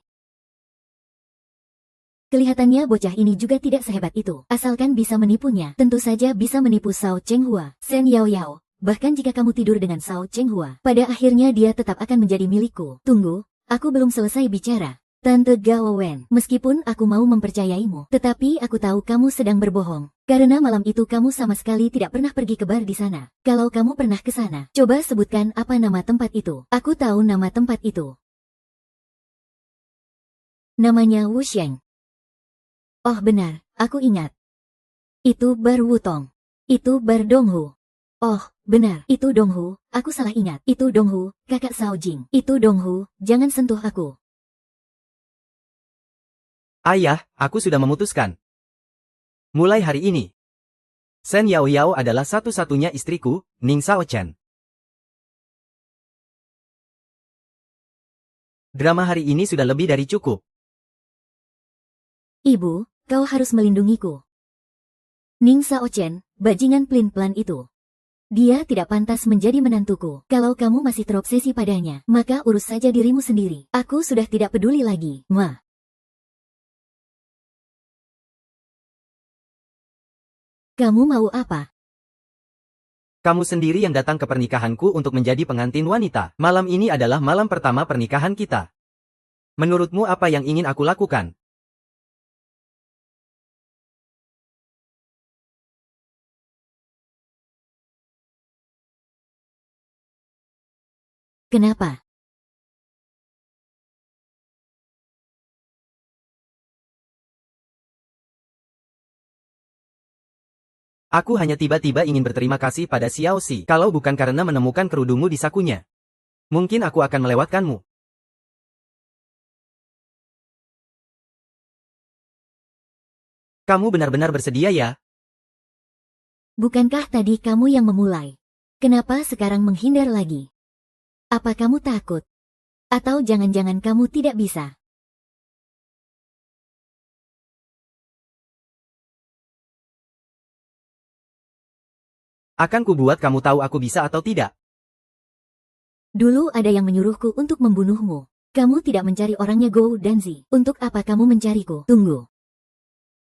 Kelihatannya bocah ini juga tidak sehebat itu. Asalkan bisa menipunya, tentu saja bisa menipu Sao Chenghua. Sen Yao Yao, bahkan jika kamu tidur dengan Shao Chenghua, pada akhirnya dia tetap akan menjadi milikku. Tunggu, aku belum selesai bicara. Tante Gao Wen, meskipun aku mau mempercayaimu, tetapi aku tahu kamu sedang berbohong. Karena malam itu kamu sama sekali tidak pernah pergi ke bar di sana. Kalau kamu pernah ke sana, coba sebutkan apa nama tempat itu. Aku tahu nama tempat itu. Namanya Wusheng. Oh benar, aku ingat. Itu bar Wutong. Itu bar Donghu. Oh, benar, itu Donghu, aku salah ingat. Itu Donghu, kakak Shao Jing. Itu Donghu, jangan sentuh aku. Ayah, aku sudah memutuskan. Mulai hari ini, Shen Yao Yao adalah satu-satunya istriku, Ning Shao Chen. Drama hari ini sudah lebih dari cukup. Ibu, kau harus melindungiku. Ning Shao Chen, bajingan pelin-pelan itu. Dia tidak pantas menjadi menantuku. Kalau kamu masih terobsesi padanya, maka urus saja dirimu sendiri. Aku sudah tidak peduli lagi, Ma. Kamu mau apa? Kamu sendiri yang datang ke pernikahanku untuk menjadi pengantin wanita. Malam ini adalah malam pertama pernikahan kita. Menurutmu apa yang ingin aku lakukan? Kenapa? Aku hanya tiba-tiba ingin berterima kasih pada Xiao Xi. Kalau bukan karena menemukan kerudungmu di sakunya, mungkin aku akan melewatkanmu. Kamu benar-benar bersedia ya? Bukankah tadi kamu yang memulai? Kenapa sekarang menghindar lagi? Apa kamu takut? Atau jangan-jangan kamu tidak bisa? Akan kubuat kamu tahu aku bisa atau tidak. Dulu ada yang menyuruhku untuk membunuhmu. Kamu tidak mencari orangnya Gou dan Zi. Untuk apa kamu mencariku? Tunggu.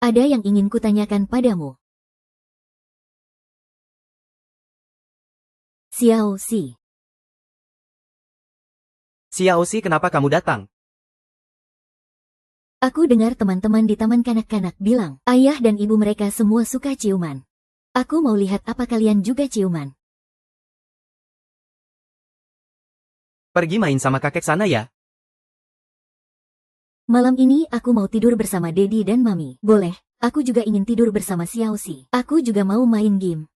Ada yang ingin kutanyakan padamu. Xiao Xi. Xiao Xi, kenapa kamu datang? Aku dengar teman-teman di taman kanak-kanak bilang, ayah dan ibu mereka semua suka ciuman. Aku mau lihat apa kalian juga ciuman. Pergi main sama kakek sana ya. Malam ini aku mau tidur bersama Dedi dan Mami. Boleh, aku juga ingin tidur bersama Xiao Xi. Aku juga mau main game.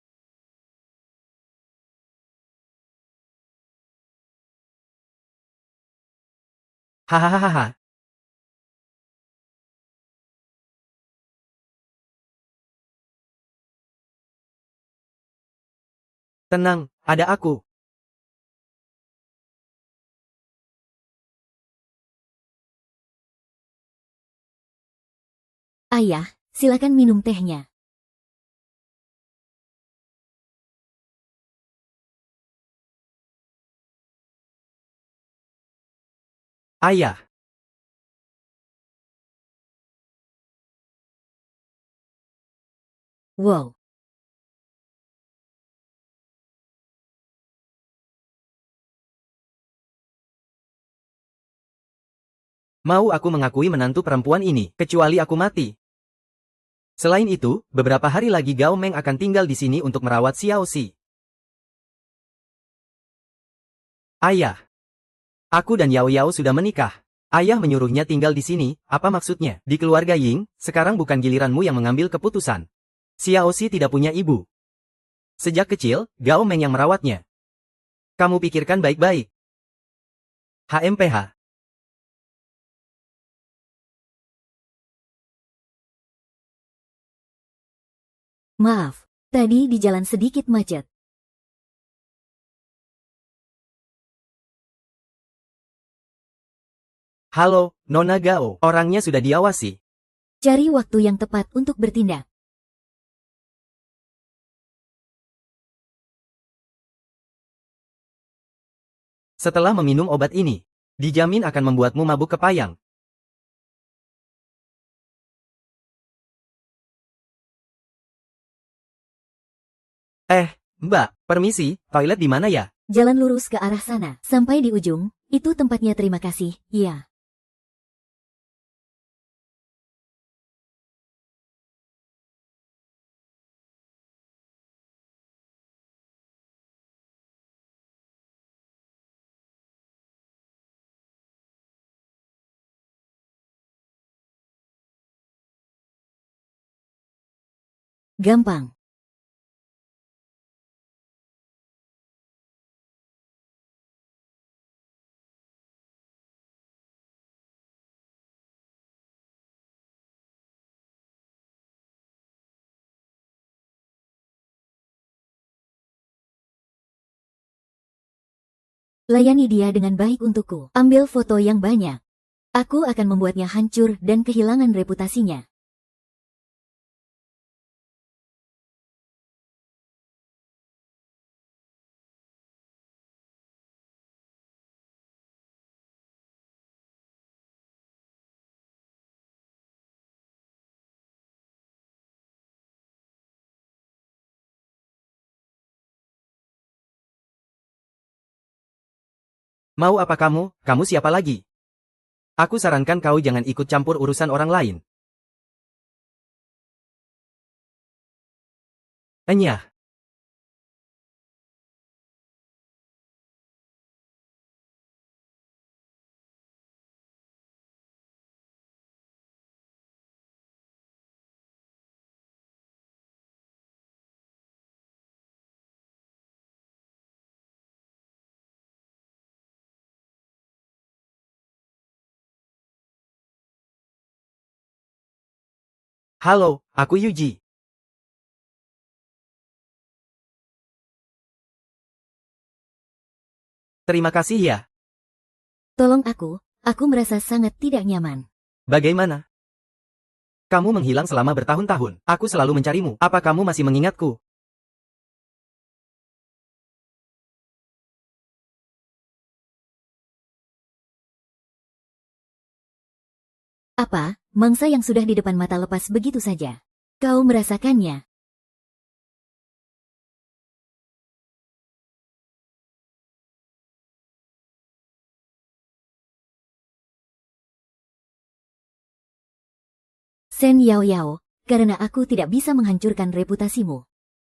Hahaha. Tenang, ada aku. Ayah, silakan minum tehnya. Ayah. Wow. Mau aku mengakui menantu perempuan ini, kecuali aku mati. Selain itu, beberapa hari lagi Gao Meng akan tinggal di sini untuk merawat Xiao Xi. Ayah. Aku dan Yao Yao sudah menikah. Ayah menyuruhnya tinggal di sini, apa maksudnya? Di keluarga Ying, sekarang bukan giliranmu yang mengambil keputusan. Xiao Xi tidak punya ibu. Sejak kecil, Gao Meng yang merawatnya. Kamu pikirkan baik-baik. HMPH. Maaf, tadi di jalan sedikit macet. Halo, Nona Gao. Orangnya sudah diawasi. Cari waktu yang tepat untuk bertindak. Setelah meminum obat ini, dijamin akan membuatmu mabuk kepayang. Mbak, permisi, toilet di mana ya? Jalan lurus ke arah sana. Sampai di ujung, itu tempatnya terima kasih, iya. Gampang. Layani dia dengan baik untukku. Ambil foto yang banyak. Aku akan membuatnya hancur dan kehilangan reputasinya. Mau apa kamu? Kamu siapa lagi? Aku sarankan kau jangan ikut campur urusan orang lain. Enyah. Halo, aku Yuji. Terima kasih ya. Tolong aku merasa sangat tidak nyaman. Bagaimana? Kamu menghilang selama bertahun-tahun. Aku selalu mencarimu. Apa kamu masih mengingatku? Apa, mangsa yang sudah di depan mata lepas begitu saja? Kau merasakannya? Sen Yao Yao, karena aku tidak bisa menghancurkan reputasimu,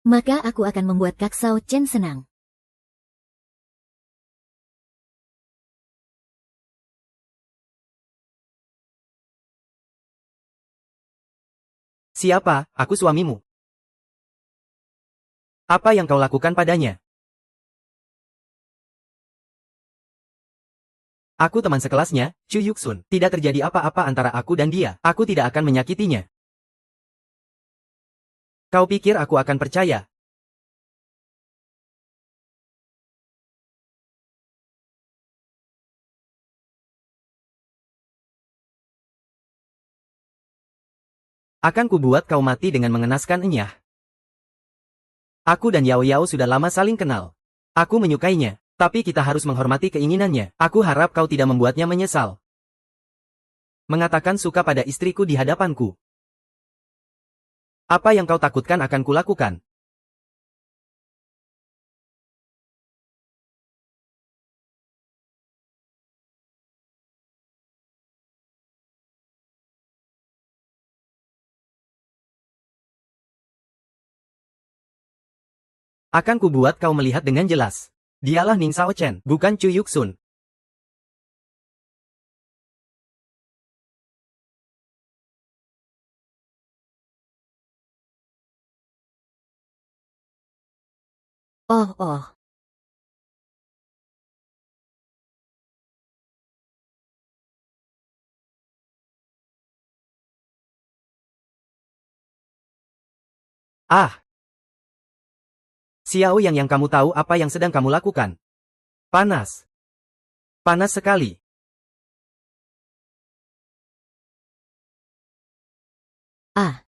maka aku akan membuat Kak Sao Chen senang. Siapa? Aku suamimu. Apa yang kau lakukan padanya? Aku teman sekelasnya, Chu Yuxun. Tidak terjadi apa-apa antara aku dan dia. Aku tidak akan menyakitinya. Kau pikir aku akan percaya? Akan kubuat kau mati dengan mengenaskan enyah. Aku dan Yao Yao sudah lama saling kenal. Aku menyukainya, tapi kita harus menghormati keinginannya. Aku harap kau tidak membuatnya menyesal. Mengatakan suka pada istriku di hadapanku. Apa yang kau takutkan akan kulakukan. Akan kubuat kau melihat dengan jelas. Dialah Ning Sao Chen, bukan Chu Yuxun. Oh. Ah, Xiao yang kamu tahu apa yang sedang kamu lakukan. Panas. Panas sekali. Ah,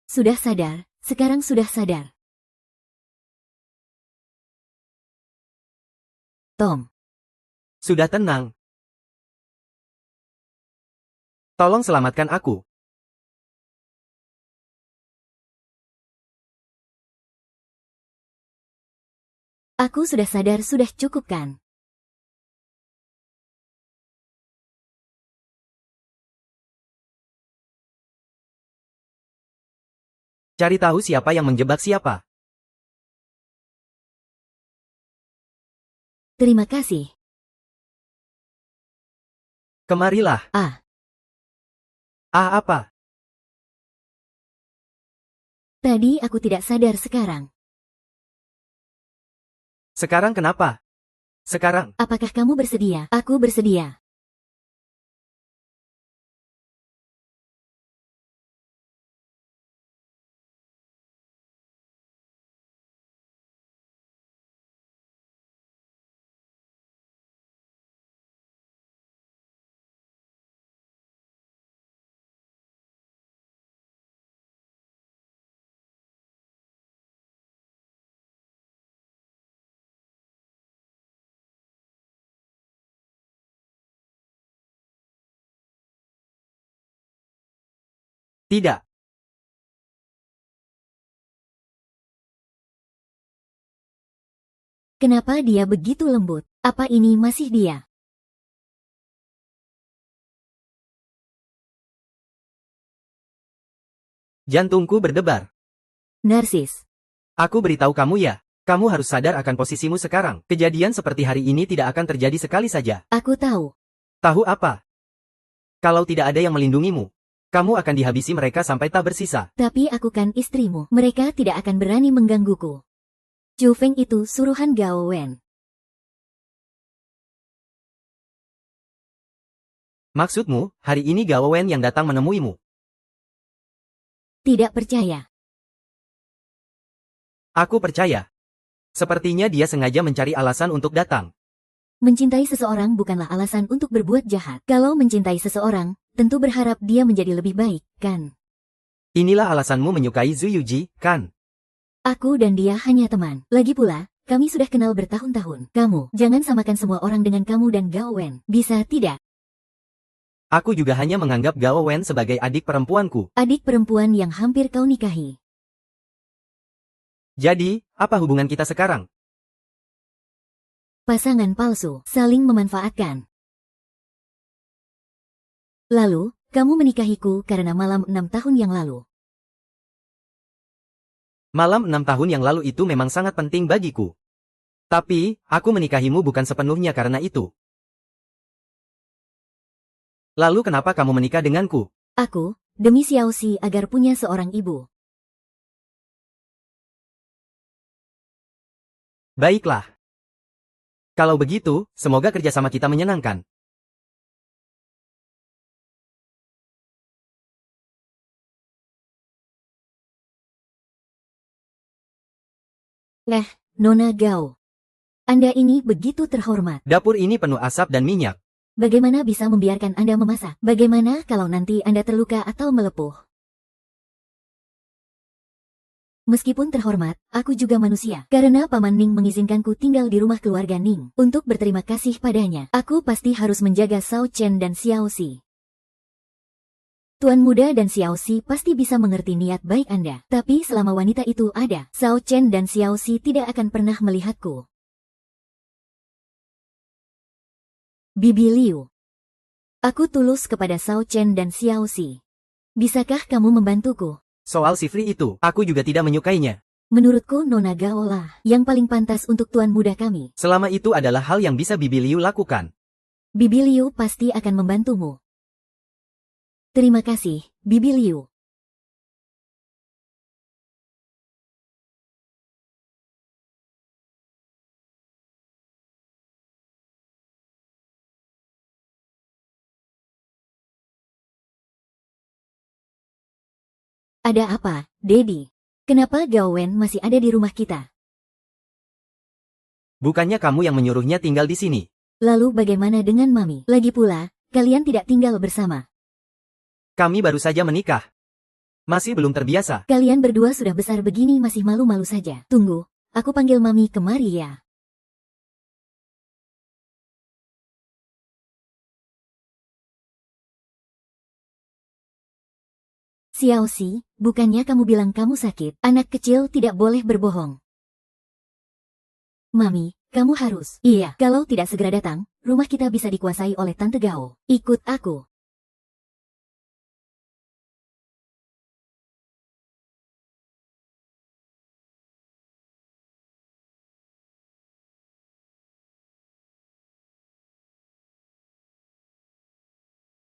sudah sadar, sekarang sudah sadar. Tom. Sudah tenang. Tolong selamatkan aku. Aku sudah sadar, sudah cukup kan? Cari tahu siapa yang menjebak siapa. Terima kasih. Kemarilah. Ah, Apa? tadi aku tidak sadar sekarang. Sekarang kenapa? Sekarang. Apakah kamu bersedia? Aku bersedia. Tidak. Kenapa dia begitu lembut? Apa ini masih dia? Jantungku berdebar. Narsis. Aku beritahu kamu ya. Kamu harus sadar akan posisimu sekarang. Kejadian seperti hari ini tidak akan terjadi sekali saja. Aku tahu. Tahu apa? Kalau tidak ada yang melindungimu, kamu akan dihabisi mereka sampai tak bersisa. Tapi aku kan istrimu. Mereka tidak akan berani menggangguku. Chu Feng itu suruhan Gao Wen. Maksudmu, hari ini Gao Wen yang datang menemuimu? Tidak percaya. Aku percaya. Sepertinya dia sengaja mencari alasan untuk datang. Mencintai seseorang bukanlah alasan untuk berbuat jahat. Kalau mencintai seseorang, tentu berharap dia menjadi lebih baik, kan? Inilah alasanmu menyukai Zhu Yuji, kan? Aku dan dia hanya teman. Lagi pula, kami sudah kenal bertahun-tahun. Kamu, jangan samakan semua orang dengan kamu dan Gao Wen. Bisa tidak? Aku juga hanya menganggap Gao Wen sebagai adik perempuanku. Adik perempuan yang hampir kau nikahi. Jadi, apa hubungan kita sekarang? Pasangan palsu, saling memanfaatkan. Lalu, kamu menikahiku karena malam 6 tahun yang lalu. Malam 6 tahun yang lalu itu memang sangat penting bagiku. Tapi, aku menikahimu bukan sepenuhnya karena itu. Lalu kenapa kamu menikah denganku? Aku, demi Xiaoxi agar punya seorang ibu. Baiklah. Kalau begitu, semoga kerjasama kita menyenangkan. Nona Gao. Anda ini begitu terhormat. Dapur ini penuh asap dan minyak. Bagaimana bisa membiarkan Anda memasak? Bagaimana kalau nanti Anda terluka atau melepuh? Meskipun terhormat, aku juga manusia. Karena Paman Ning mengizinkanku tinggal di rumah keluarga Ning. Untuk berterima kasih padanya, aku pasti harus menjaga Shao Chen dan Xiaoxi. Tuan muda dan Xiaoxi pasti bisa mengerti niat baik Anda. Tapi selama wanita itu ada, Shao Chen dan Xiaoxi tidak akan pernah melihatku. Bibi Liu. Aku tulus kepada Shao Chen dan Xiaoxi. Bisakah kamu membantuku? Soal Sifri itu, aku juga tidak menyukainya. Menurutku Nona Gao lah yang paling pantas untuk tuan muda kami. Selama itu adalah hal yang bisa Bibi Liu lakukan. Bibi Liu pasti akan membantumu. Terima kasih, Bibi Liu. Ada apa, Dedi? Kenapa Gao Wen masih ada di rumah kita? Bukannya kamu yang menyuruhnya tinggal di sini. Lalu bagaimana dengan Mami? Lagi pula, kalian tidak tinggal bersama. Kami baru saja menikah. Masih belum terbiasa. Kalian berdua sudah besar begini masih malu-malu saja. Tunggu, aku panggil Mami kemari ya. Xiaoxi, bukannya kamu bilang kamu sakit? Anak kecil tidak boleh berbohong. Mami, kamu harus. Iya, kalau tidak segera datang, rumah kita bisa dikuasai oleh Tante Gao. Ikut aku.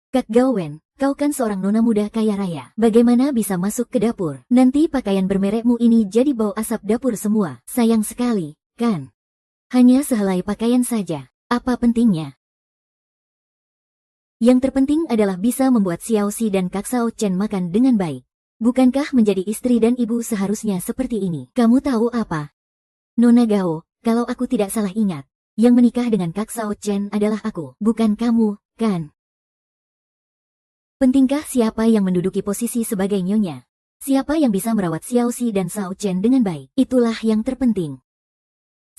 Kak Gaowen, kau kan seorang nona muda kaya raya. Bagaimana bisa masuk ke dapur? Nanti pakaian bermerekmu ini jadi bau asap dapur semua. Sayang sekali, kan? Hanya sehelai pakaian saja. Apa pentingnya? Yang terpenting adalah bisa membuat Xiaoxi dan Kak Sao Chen makan dengan baik. Bukankah menjadi istri dan ibu seharusnya seperti ini? Kamu tahu apa? Nona Gao, kalau aku tidak salah ingat, yang menikah dengan Kak Sao Chen adalah aku, bukan kamu, kan? Pentingkah siapa yang menduduki posisi sebagai nyonya? Siapa yang bisa merawat Xiaoxi dan Sao Chen dengan baik? Itulah yang terpenting.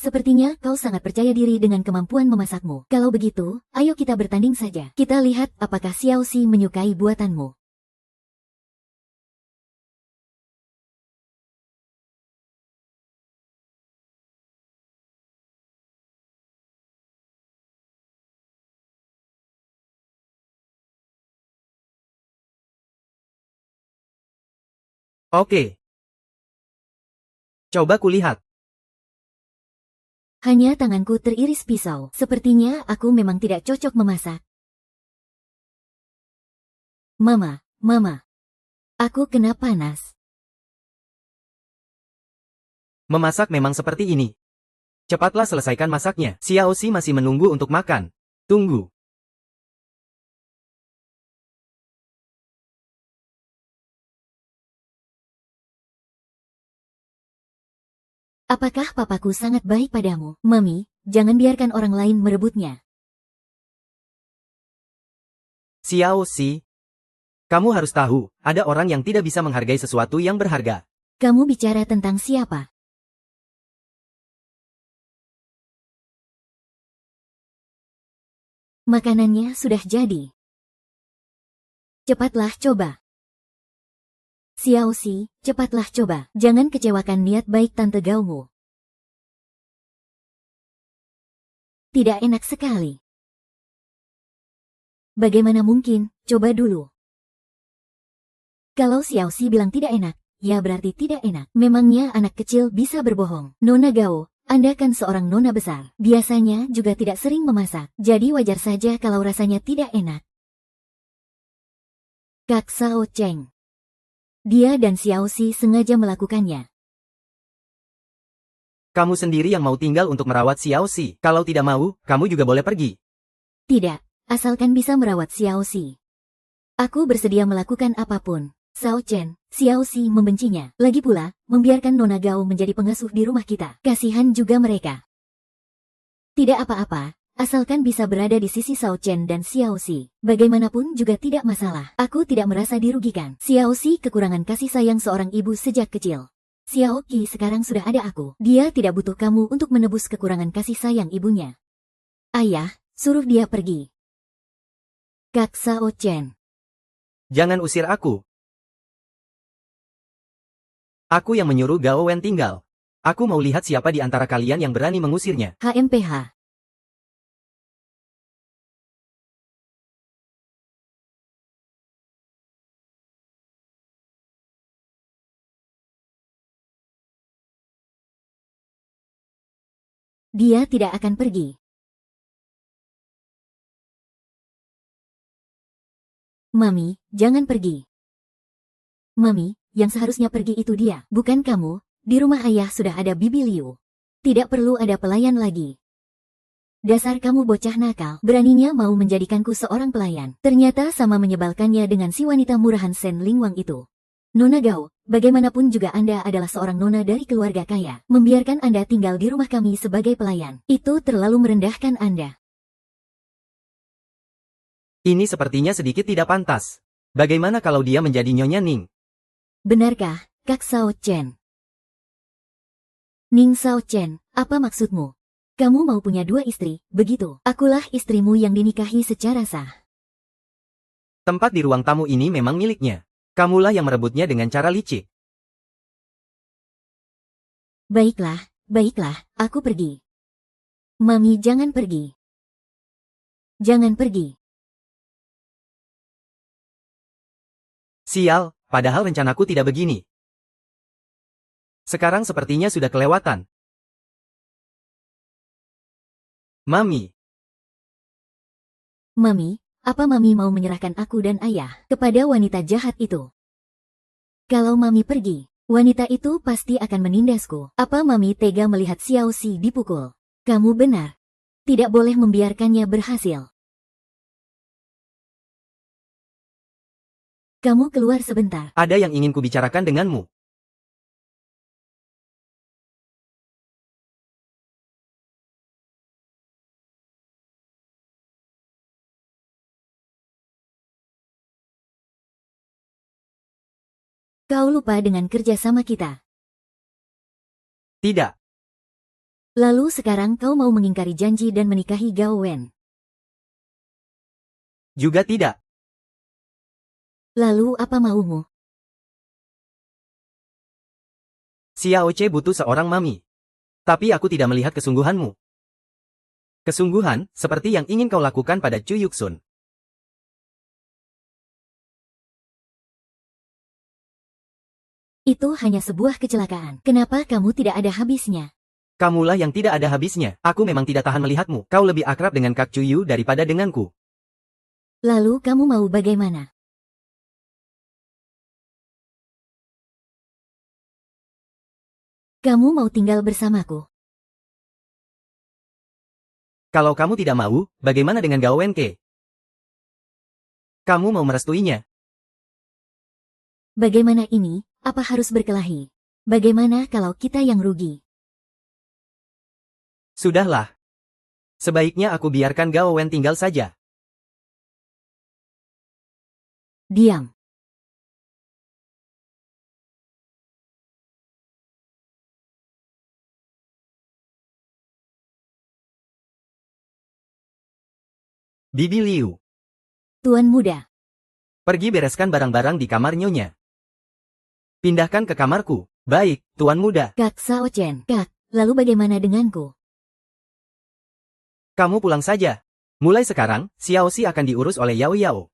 Sepertinya kau sangat percaya diri dengan kemampuan memasakmu. Kalau begitu, ayo kita bertanding saja. Kita lihat apakah Xiaoxi menyukai buatanmu. Oke. Coba kulihat. Hanya tanganku teriris pisau. Sepertinya aku memang tidak cocok memasak. Mama, Mama. Aku kena panas. Memasak memang seperti ini. Cepatlah selesaikan masaknya. Xiaoxi masih menunggu untuk makan. Tunggu. Apakah papaku sangat baik padamu? Mami, jangan biarkan orang lain merebutnya. Xiaoxi, kamu harus tahu, ada orang yang tidak bisa menghargai sesuatu yang berharga. Kamu bicara tentang siapa? Makanannya sudah jadi. Cepatlah coba. Xiaoxi, cepatlah coba. Jangan kecewakan niat baik Tante Gaomu. Tidak enak sekali. Bagaimana mungkin? Coba dulu. Kalau Xiaoxi bilang tidak enak, ya berarti tidak enak. Memangnya anak kecil bisa berbohong? Nona Gao, Anda kan seorang nona besar. Biasanya juga tidak sering memasak. Jadi wajar saja kalau rasanya tidak enak. Kak Sao Cheng. Dia dan Xiaoxi sengaja melakukannya. Kamu sendiri yang mau tinggal untuk merawat Xiaoxi. Kalau tidak mau, kamu juga boleh pergi. Tidak, asalkan bisa merawat Xiaoxi. Aku bersedia melakukan apapun. Sao Chen, Xiaoxi membencinya. Lagi pula, membiarkan Nona Gao menjadi pengasuh di rumah kita. Kasihan juga mereka. Tidak apa-apa, asalkan bisa berada di sisi Sao Chen dan Xiaoxi. Bagaimanapun juga tidak masalah. Aku tidak merasa dirugikan. Xiaoxi kekurangan kasih sayang seorang ibu sejak kecil. Xiaoqi sekarang sudah ada aku. Dia tidak butuh kamu untuk menebus kekurangan kasih sayang ibunya. Ayah, suruh dia pergi. Kak Sao Chen. Jangan usir aku. Aku yang menyuruh Gao Wen tinggal. Aku mau lihat siapa di antara kalian yang berani mengusirnya. HMPH. Dia tidak akan pergi. Mami, jangan pergi. Mami, yang seharusnya pergi itu dia, bukan kamu. Di rumah ayah sudah ada Bibi Liu. Tidak perlu ada pelayan lagi. Dasar kamu bocah nakal, beraninya mau menjadikanku seorang pelayan. Ternyata sama menyebalkannya dengan si wanita murahan Sen Lingwang itu. Nona Gao, bagaimanapun juga Anda adalah seorang nona dari keluarga kaya. Membiarkan Anda tinggal di rumah kami sebagai pelayan, itu terlalu merendahkan Anda. Ini sepertinya sedikit tidak pantas. Bagaimana kalau dia menjadi Nyonya Ning? Benarkah, Kak Sao Chen? Ning Sao Chen, apa maksudmu? Kamu mau punya dua istri, begitu? Akulah istrimu yang dinikahi secara sah. Tempat di ruang tamu ini memang miliknya. Kamulah yang merebutnya dengan cara licik. Baiklah, baiklah, aku pergi. Mami, jangan pergi. Jangan pergi. Sial, padahal rencanaku tidak begini. Sekarang sepertinya sudah kelewatan. Mami. Mami, apa Mami mau menyerahkan aku dan ayah kepada wanita jahat itu? Kalau Mami pergi, wanita itu pasti akan menindasku. Apa Mami tega melihat Xiao Xi dipukul? Kamu benar. Tidak boleh membiarkannya berhasil. Kamu keluar sebentar. Ada yang ingin kubicarakan denganmu. Kau lupa dengan kerjasama kita. Tidak. Lalu sekarang kau mau mengingkari janji dan menikahi Gao Wen. Juga tidak. Lalu apa maumu? Xiao Ce butuh seorang mami. Tapi aku tidak melihat kesungguhanmu. Kesungguhan, seperti yang ingin kau lakukan pada Chu Yuxun. Itu hanya sebuah kecelakaan. Kenapa kamu tidak ada habisnya? Kamulah yang tidak ada habisnya. Aku memang tidak tahan melihatmu. Kau lebih akrab dengan Kak Chu Yu daripada denganku. Lalu kamu mau bagaimana? Kamu mau tinggal bersamaku? Kalau kamu tidak mau, bagaimana dengan Gao Wenke? Kamu mau merestuinya? Bagaimana ini? Apa harus berkelahi? Bagaimana kalau kita yang rugi? Sudahlah. Sebaiknya aku biarkan Gao Wen tinggal saja. Diam. Bibi Liu. Tuan muda. Pergi bereskan barang-barang di kamar nyonya. Pindahkan ke kamarku. Baik, Tuan muda. Kak Sao Chen. Kak, lalu bagaimana denganku? Kamu pulang saja. Mulai sekarang, Xiao Xi akan diurus oleh Yao Yao.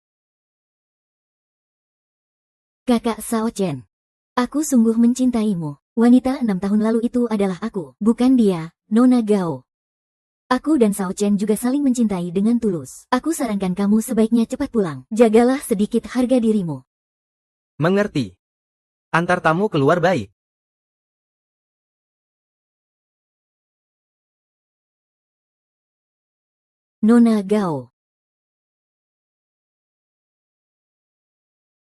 Kakak Sao Chen. Aku sungguh mencintaimu. Wanita 6 tahun lalu itu adalah aku, bukan dia, Nona Gao. Aku dan Sao Chen juga saling mencintai dengan tulus. Aku sarankan kamu sebaiknya cepat pulang. Jagalah sedikit harga dirimu. Mengerti. Antar tamu keluar baik. Nona Gao.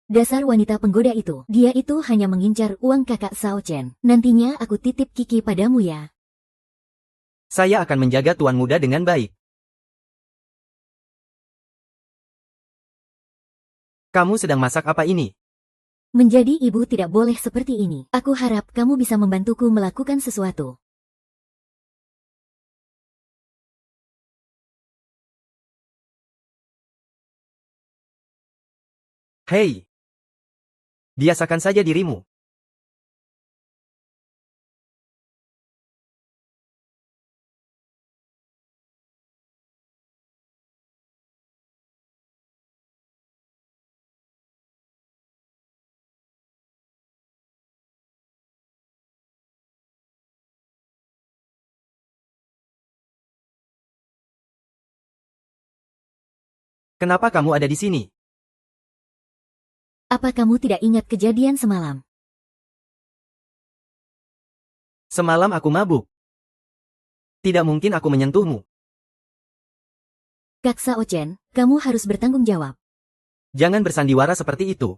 Dasar wanita penggoda itu. Dia itu hanya mengincar uang kakak Sao Chen. Nantinya aku titip Kiki padamu ya. Saya akan menjaga tuan muda dengan baik. Kamu sedang masak apa ini? Menjadi ibu tidak boleh seperti ini. Aku harap kamu bisa membantuku melakukan sesuatu. Hei! Biasakan saja dirimu. Kenapa kamu ada di sini? Apa kamu tidak ingat kejadian semalam? Semalam aku mabuk. Tidak mungkin aku menyentuhmu. Kak Sao Chen, kamu harus bertanggung jawab. Jangan bersandiwara seperti itu.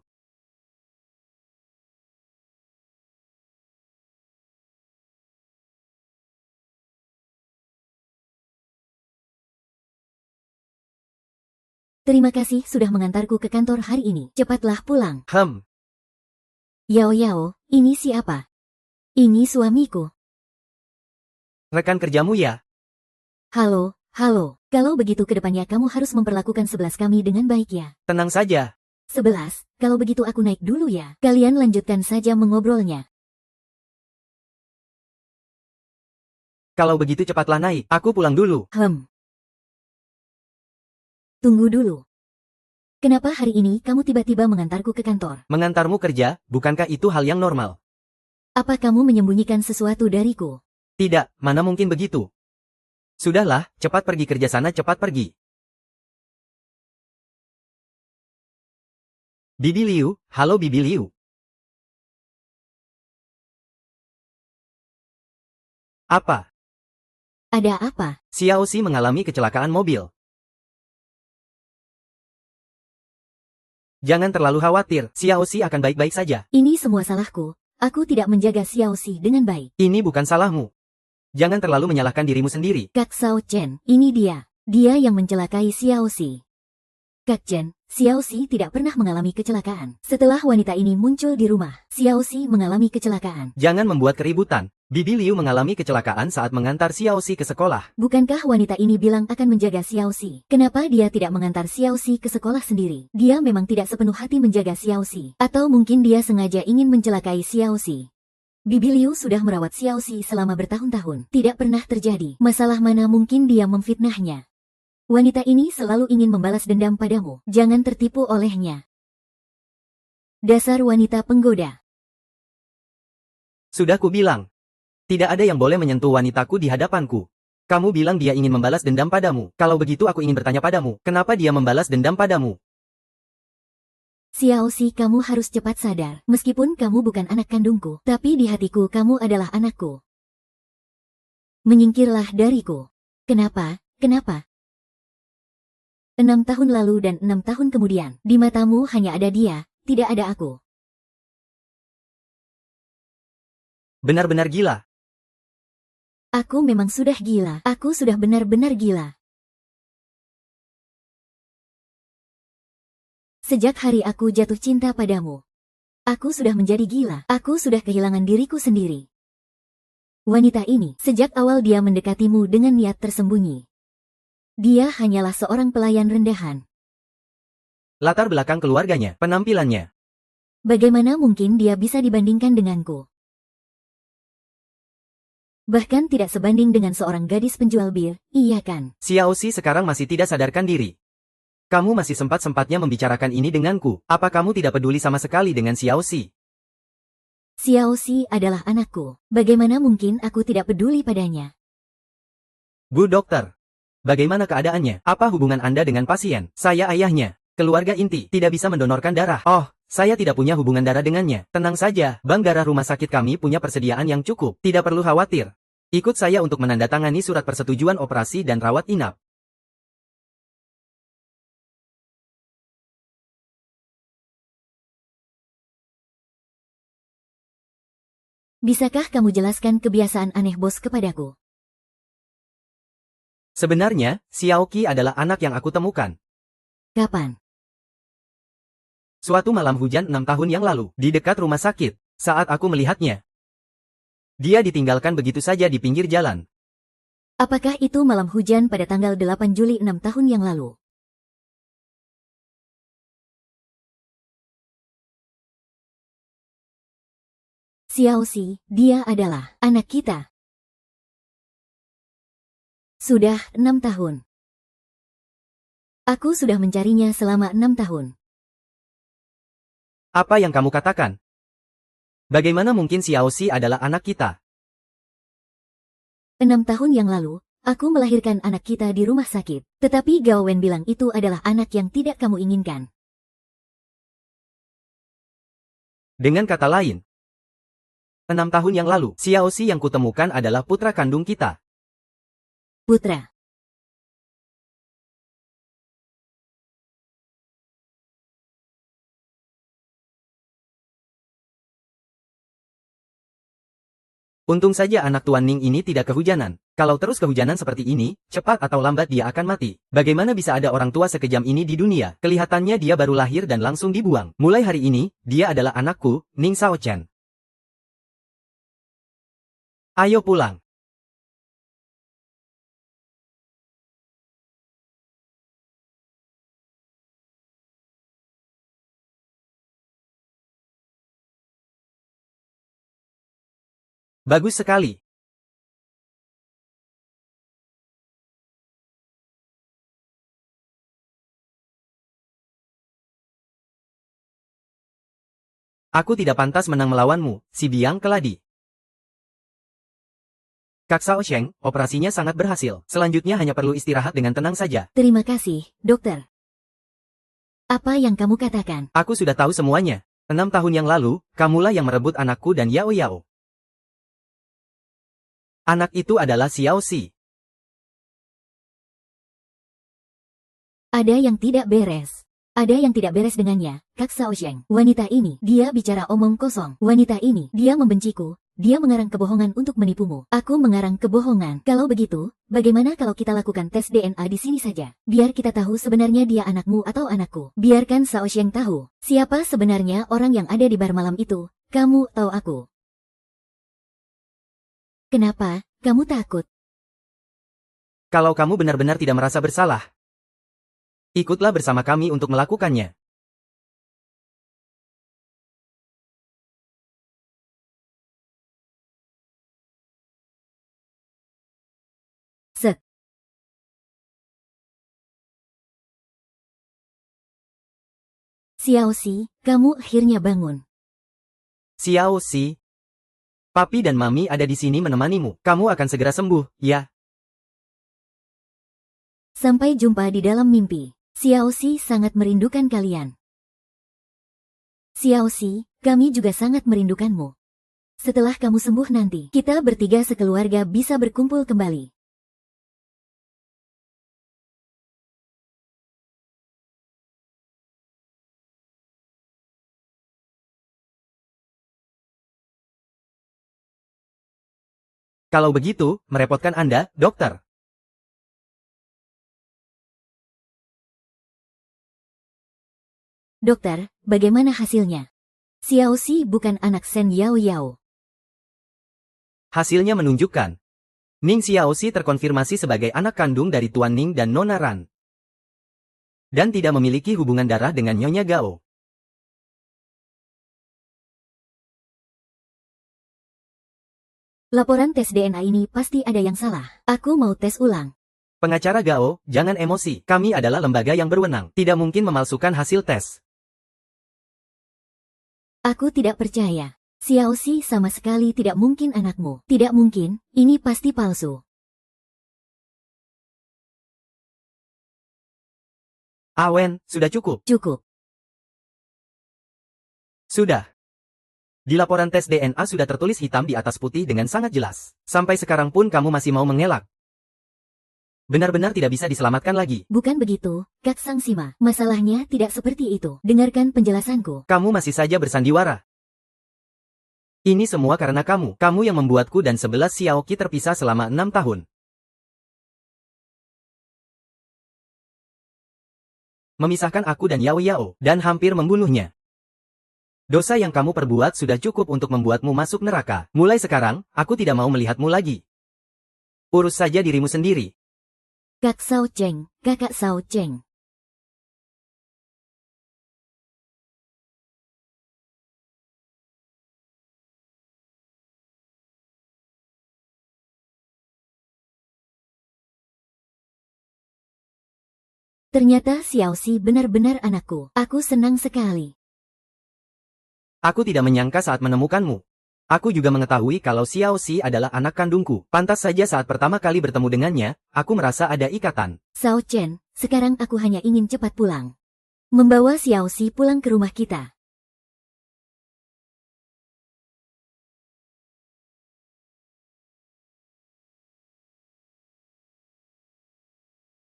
Terima kasih sudah mengantarku ke kantor hari ini. Cepatlah pulang. Yao Yao, ini siapa? Ini suamiku. Rekan kerjamu ya? Halo, halo. Kalau begitu ke depannya kamu harus memperlakukan 11 kami dengan baik ya. Tenang saja. 11. Kalau begitu aku naik dulu ya. Kalian lanjutkan saja mengobrolnya. Kalau begitu cepatlah naik, aku pulang dulu. Tunggu dulu. Kenapa hari ini kamu tiba-tiba mengantarku ke kantor? Mengantarmu kerja, bukankah itu hal yang normal? Apa kamu menyembunyikan sesuatu dariku? Tidak, mana mungkin begitu. Sudahlah, cepat pergi kerja sana, cepat pergi. Bibi Liu, halo Bibi Liu. Apa? Ada apa? Xiao Xi mengalami kecelakaan mobil. Jangan terlalu khawatir, Xiao Xi akan baik-baik saja. Ini semua salahku. Aku tidak menjaga Xiao Xi dengan baik. Ini bukan salahmu. Jangan terlalu menyalahkan dirimu sendiri. Kak Xiao Chen, ini dia. Dia yang mencelakai Xiao Xi. Kak Chen, Xiao Xi tidak pernah mengalami kecelakaan. Setelah wanita ini muncul di rumah, Xiao Xi mengalami kecelakaan. Jangan membuat keributan. Bibi Liu mengalami kecelakaan saat mengantar Xiao Xi ke sekolah. Bukankah wanita ini bilang akan menjaga Xiao Xi? Kenapa dia tidak mengantar Xiao Xi ke sekolah sendiri? Dia memang tidak sepenuh hati menjaga Xiao Xi. Atau mungkin dia sengaja ingin mencelakai Xiao Xi. Bibi Liu sudah merawat Xiao Xi selama bertahun-tahun. Tidak pernah terjadi masalah mana mungkin dia memfitnahnya. Wanita ini selalu ingin membalas dendam padamu. Jangan tertipu olehnya. Dasar wanita penggoda. Sudah kubilang. Tidak ada yang boleh menyentuh wanitaku di hadapanku. Kamu bilang dia ingin membalas dendam padamu. Kalau begitu aku ingin bertanya padamu, kenapa dia membalas dendam padamu? Xiao Xi, kamu harus cepat sadar. Meskipun kamu bukan anak kandungku, tapi di hatiku kamu adalah anakku. Menyingkirlah dariku. Kenapa? Kenapa? 6 tahun lalu dan 6 tahun kemudian, di matamu hanya ada dia, tidak ada aku. Benar-benar gila. Aku memang sudah gila. Aku sudah benar-benar gila. Sejak hari aku jatuh cinta padamu, aku sudah menjadi gila. Aku sudah kehilangan diriku sendiri. Wanita ini, sejak awal dia mendekatimu dengan niat tersembunyi. Dia hanyalah seorang pelayan rendahan. Latar belakang keluarganya, penampilannya. Bagaimana mungkin dia bisa dibandingkan denganku? Bahkan tidak sebanding dengan seorang gadis penjual bir, iya kan? Xiao Xi sekarang masih tidak sadarkan diri. Kamu masih sempat-sempatnya membicarakan ini denganku. Apa kamu tidak peduli sama sekali dengan Xiao Xi? Xiao Xi adalah anakku. Bagaimana mungkin aku tidak peduli padanya? Bu dokter, bagaimana keadaannya? Apa hubungan Anda dengan pasien? Saya ayahnya. Keluarga inti tidak bisa mendonorkan darah. Oh, saya tidak punya hubungan darah dengannya. Tenang saja, bank darah rumah sakit kami punya persediaan yang cukup. Tidak perlu khawatir. Ikut saya untuk menandatangani surat persetujuan operasi dan rawat inap. Bisakah kamu jelaskan kebiasaan aneh bos kepadaku? Sebenarnya, Xiao Qi adalah anak yang aku temukan. Kapan? Suatu malam hujan 6 tahun yang lalu, di dekat rumah sakit, saat aku melihatnya. Dia ditinggalkan begitu saja di pinggir jalan. Apakah itu malam hujan pada tanggal 8 Juli 6 tahun yang lalu? Xiao Xi, dia adalah anak kita. Sudah 6 tahun. Aku sudah mencarinya selama 6 tahun. Apa yang kamu katakan? Bagaimana mungkin Xiao Xi adalah anak kita? 6 tahun yang lalu, aku melahirkan anak kita di rumah sakit. Tetapi Gao Wen bilang itu adalah anak yang tidak kamu inginkan. Dengan kata lain, 6 tahun yang lalu, Xiao Xi yang kutemukan adalah putra kandung kita. Putra. Untung saja anak Tuan Ning ini tidak kehujanan. Kalau terus kehujanan seperti ini, cepat atau lambat dia akan mati. Bagaimana bisa ada orang tua sekejam ini di dunia? Kelihatannya dia baru lahir dan langsung dibuang. Mulai hari ini, dia adalah anakku, Ning Sao Chen. Ayo pulang. Bagus sekali. Aku tidak pantas menang melawanmu, si biang keladi. Kak Sao Sheng, operasinya sangat berhasil. Selanjutnya hanya perlu istirahat dengan tenang saja. Terima kasih, dokter. Apa yang kamu katakan? Aku sudah tahu semuanya. 6 tahun yang lalu, kamulah yang merebut anakku dan Yao Yao. Anak itu adalah Xiao Xi. Ada yang tidak beres. Ada yang tidak beres dengannya, Kak Sao Sheng. Wanita ini, dia bicara omong kosong. Wanita ini, dia membenciku. Dia mengarang kebohongan untuk menipumu. Aku mengarang kebohongan. Kalau begitu, bagaimana kalau kita lakukan tes DNA di sini saja? Biar kita tahu sebenarnya dia anakmu atau anakku. Biarkan Sao Sheng tahu, siapa sebenarnya orang yang ada di bar malam itu. Kamu atau aku? Kenapa? Kamu takut? Kalau kamu benar-benar tidak merasa bersalah, ikutlah bersama kami untuk melakukannya. Sek. Xiao Xi, kamu akhirnya bangun. Xiao Xi, Papi dan Mami ada di sini menemanimu. Kamu akan segera sembuh, ya? Sampai jumpa di dalam mimpi. Xiao Xi sangat merindukan kalian. Xiao Xi, kami juga sangat merindukanmu. Setelah kamu sembuh nanti, kita bertiga sekeluarga bisa berkumpul kembali. Kalau begitu, merepotkan Anda, dokter. Dokter, bagaimana hasilnya? Xiao Xi bukan anak Shen Yao Yao. Hasilnya menunjukkan, Ning Xiaoxi terkonfirmasi sebagai anak kandung dari Tuan Ning dan Nona Ran. Dan tidak memiliki hubungan darah dengan Nyonya Gao. Laporan tes DNA ini pasti ada yang salah. Aku mau tes ulang. Pengacara Gao, jangan emosi. Kami adalah lembaga yang berwenang. Tidak mungkin memalsukan hasil tes. Aku tidak percaya. Xiao Xi sama sekali tidak mungkin anakmu. Tidak mungkin, ini pasti palsu. Awen, sudah cukup. Cukup. Sudah. Di laporan tes DNA sudah tertulis hitam di atas putih dengan sangat jelas. Sampai sekarang pun kamu masih mau mengelak. Benar-benar tidak bisa diselamatkan lagi. Bukan begitu, Kak Sang Sima. Masalahnya tidak seperti itu. Dengarkan penjelasanku. Kamu masih saja bersandiwara. Ini semua karena kamu. Kamu yang membuatku dan 11 Xiaoqi terpisah selama 6 tahun. Memisahkan aku dan Yao Yao, dan hampir membunuhnya. Dosa yang kamu perbuat sudah cukup untuk membuatmu masuk neraka. Mulai sekarang, aku tidak mau melihatmu lagi. Urus saja dirimu sendiri. Kak Sao Cheng, Kakak Sao Cheng. Ternyata Xiao Xi benar-benar anakku. Aku senang sekali. Aku tidak menyangka saat menemukanmu. Aku juga mengetahui kalau Xiao Xi adalah anak kandungku. Pantas saja saat pertama kali bertemu dengannya, aku merasa ada ikatan. Sao Chen, sekarang aku hanya ingin cepat pulang. Membawa Xiao Xi pulang ke rumah kita.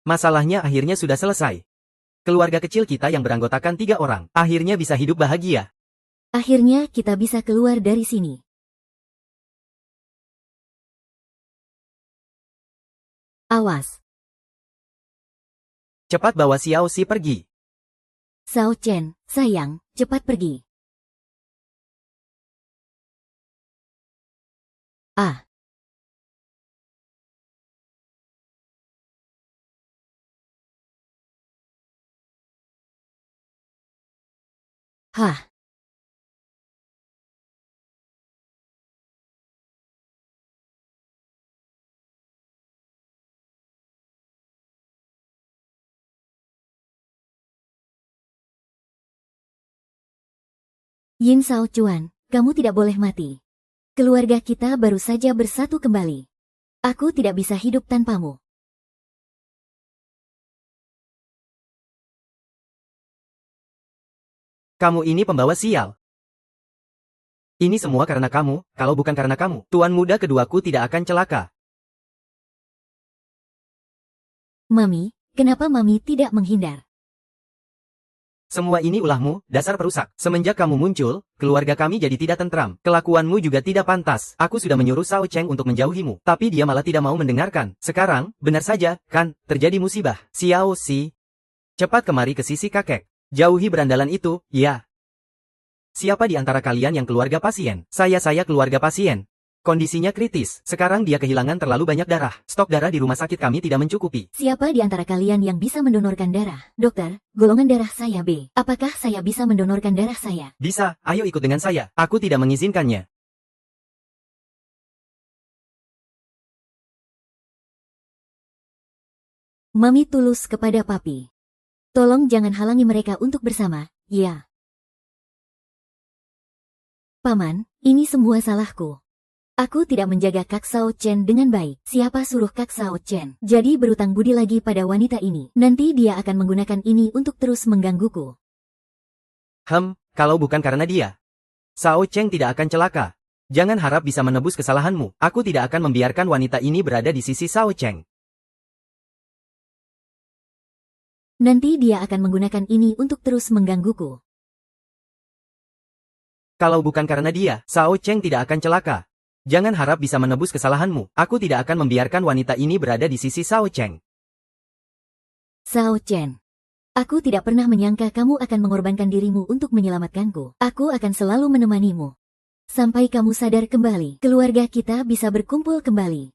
Masalahnya akhirnya sudah selesai. Keluarga kecil kita yang beranggotakan 3 orang, akhirnya bisa hidup bahagia. Akhirnya kita bisa keluar dari sini. Awas. Cepat bawa Xiao Xi pergi. Sao Chen, sayang, cepat pergi. Ah. Hah. Yin Sao Chuan, kamu tidak boleh mati. Keluarga kita baru saja bersatu kembali. Aku tidak bisa hidup tanpamu. Kamu ini pembawa sial. Ini semua karena kamu, kalau bukan karena kamu, tuan muda keduaku tidak akan celaka. Mami, kenapa Mami tidak menghindar? Semua ini ulahmu, dasar perusak. Semenjak kamu muncul, keluarga kami jadi tidak tentram. Kelakuanmu juga tidak pantas. Aku sudah menyuruh Sao Cheng untuk menjauhimu, tapi dia malah tidak mau mendengarkan. Sekarang, benar saja, kan, terjadi musibah. Xiao Si, cepat kemari ke sisi kakek. Jauhi berandalan itu, ya. Siapa di antara kalian yang keluarga pasien? Saya keluarga pasien. Kondisinya kritis. Sekarang dia kehilangan terlalu banyak darah. Stok darah di rumah sakit kami tidak mencukupi. Siapa di antara kalian yang bisa mendonorkan darah? Dokter, golongan darah saya B. Apakah saya bisa mendonorkan darah saya? Bisa, ayo ikut dengan saya. Aku tidak mengizinkannya. Mami tulus kepada papi. Tolong jangan halangi mereka untuk bersama, ya. Paman, ini semua salahku. Aku tidak menjaga Kak Sao Chen dengan baik. Siapa suruh Kak Sao Chen jadi berutang budi lagi pada wanita ini? Nanti dia akan menggunakan ini untuk terus menggangguku. Kalau bukan karena dia, Sao Cheng tidak akan celaka. Jangan harap bisa menebus kesalahanmu. Aku tidak akan membiarkan wanita ini berada di sisi Sao Cheng. Nanti dia akan menggunakan ini untuk terus menggangguku. Kalau bukan karena dia, Sao Cheng tidak akan celaka. Jangan harap bisa menebus kesalahanmu. Aku tidak akan membiarkan wanita ini berada di sisi Sao Cheng. Sao Chen, aku tidak pernah menyangka kamu akan mengorbankan dirimu untuk menyelamatkanku. Aku akan selalu menemanimu. Sampai kamu sadar kembali, keluarga kita bisa berkumpul kembali.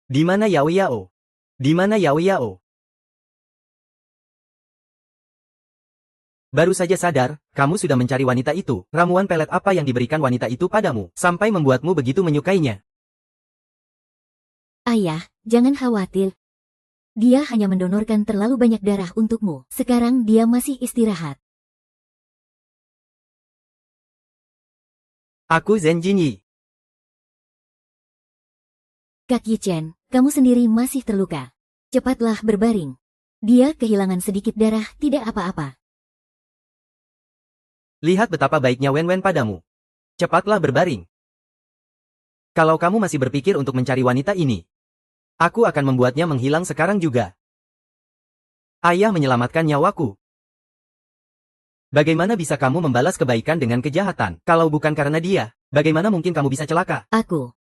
Di mana Yao Yao? Di mana Yao Yao? Baru saja sadar, kamu sudah mencari wanita itu. Ramuan pelet apa yang diberikan wanita itu padamu, sampai membuatmu begitu menyukainya? Ayah, jangan khawatir. Dia hanya mendonorkan terlalu banyak darah untukmu. Sekarang dia masih istirahat. Aku Zhen Jinyi. Kak Yi Chen, kamu sendiri masih terluka. Cepatlah berbaring. Dia kehilangan sedikit darah, tidak apa-apa. Lihat betapa baiknya Wen Wen padamu. Cepatlah berbaring. Kalau kamu masih berpikir untuk mencari wanita ini, aku akan membuatnya menghilang sekarang juga. Ayah menyelamatkan nyawaku. Bagaimana bisa kamu membalas kebaikan dengan kejahatan? Kalau bukan karena dia, bagaimana mungkin kamu bisa celaka? Aku.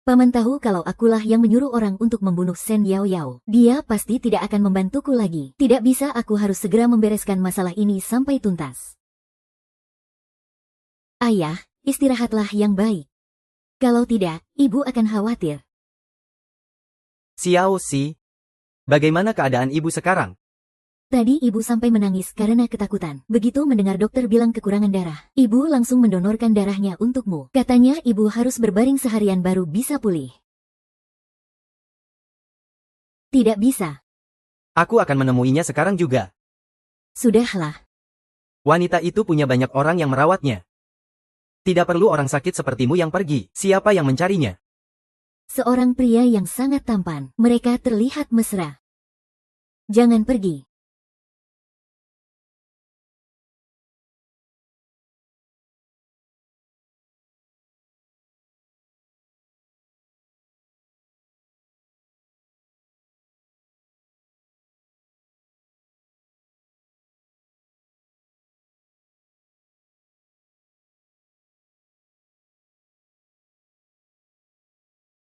Paman tahu kalau akulah yang menyuruh orang untuk membunuh Shen Yao Yao. Dia pasti tidak akan membantuku lagi. Tidak bisa, aku harus segera membereskan masalah ini sampai tuntas. Ayah, istirahatlah yang baik. Kalau tidak, ibu akan khawatir. Xiao Si, bagaimana keadaan ibu sekarang? Tadi ibu sampai menangis karena ketakutan. Begitu mendengar dokter bilang kekurangan darah, ibu langsung mendonorkan darahnya untukmu. Katanya ibu harus berbaring seharian baru bisa pulih. Tidak bisa. Aku akan menemuinya sekarang juga. Sudahlah. Wanita itu punya banyak orang yang merawatnya. Tidak perlu orang sakit sepertimu yang pergi. Siapa yang mencarinya? Seorang pria yang sangat tampan. Mereka terlihat mesra. Jangan pergi.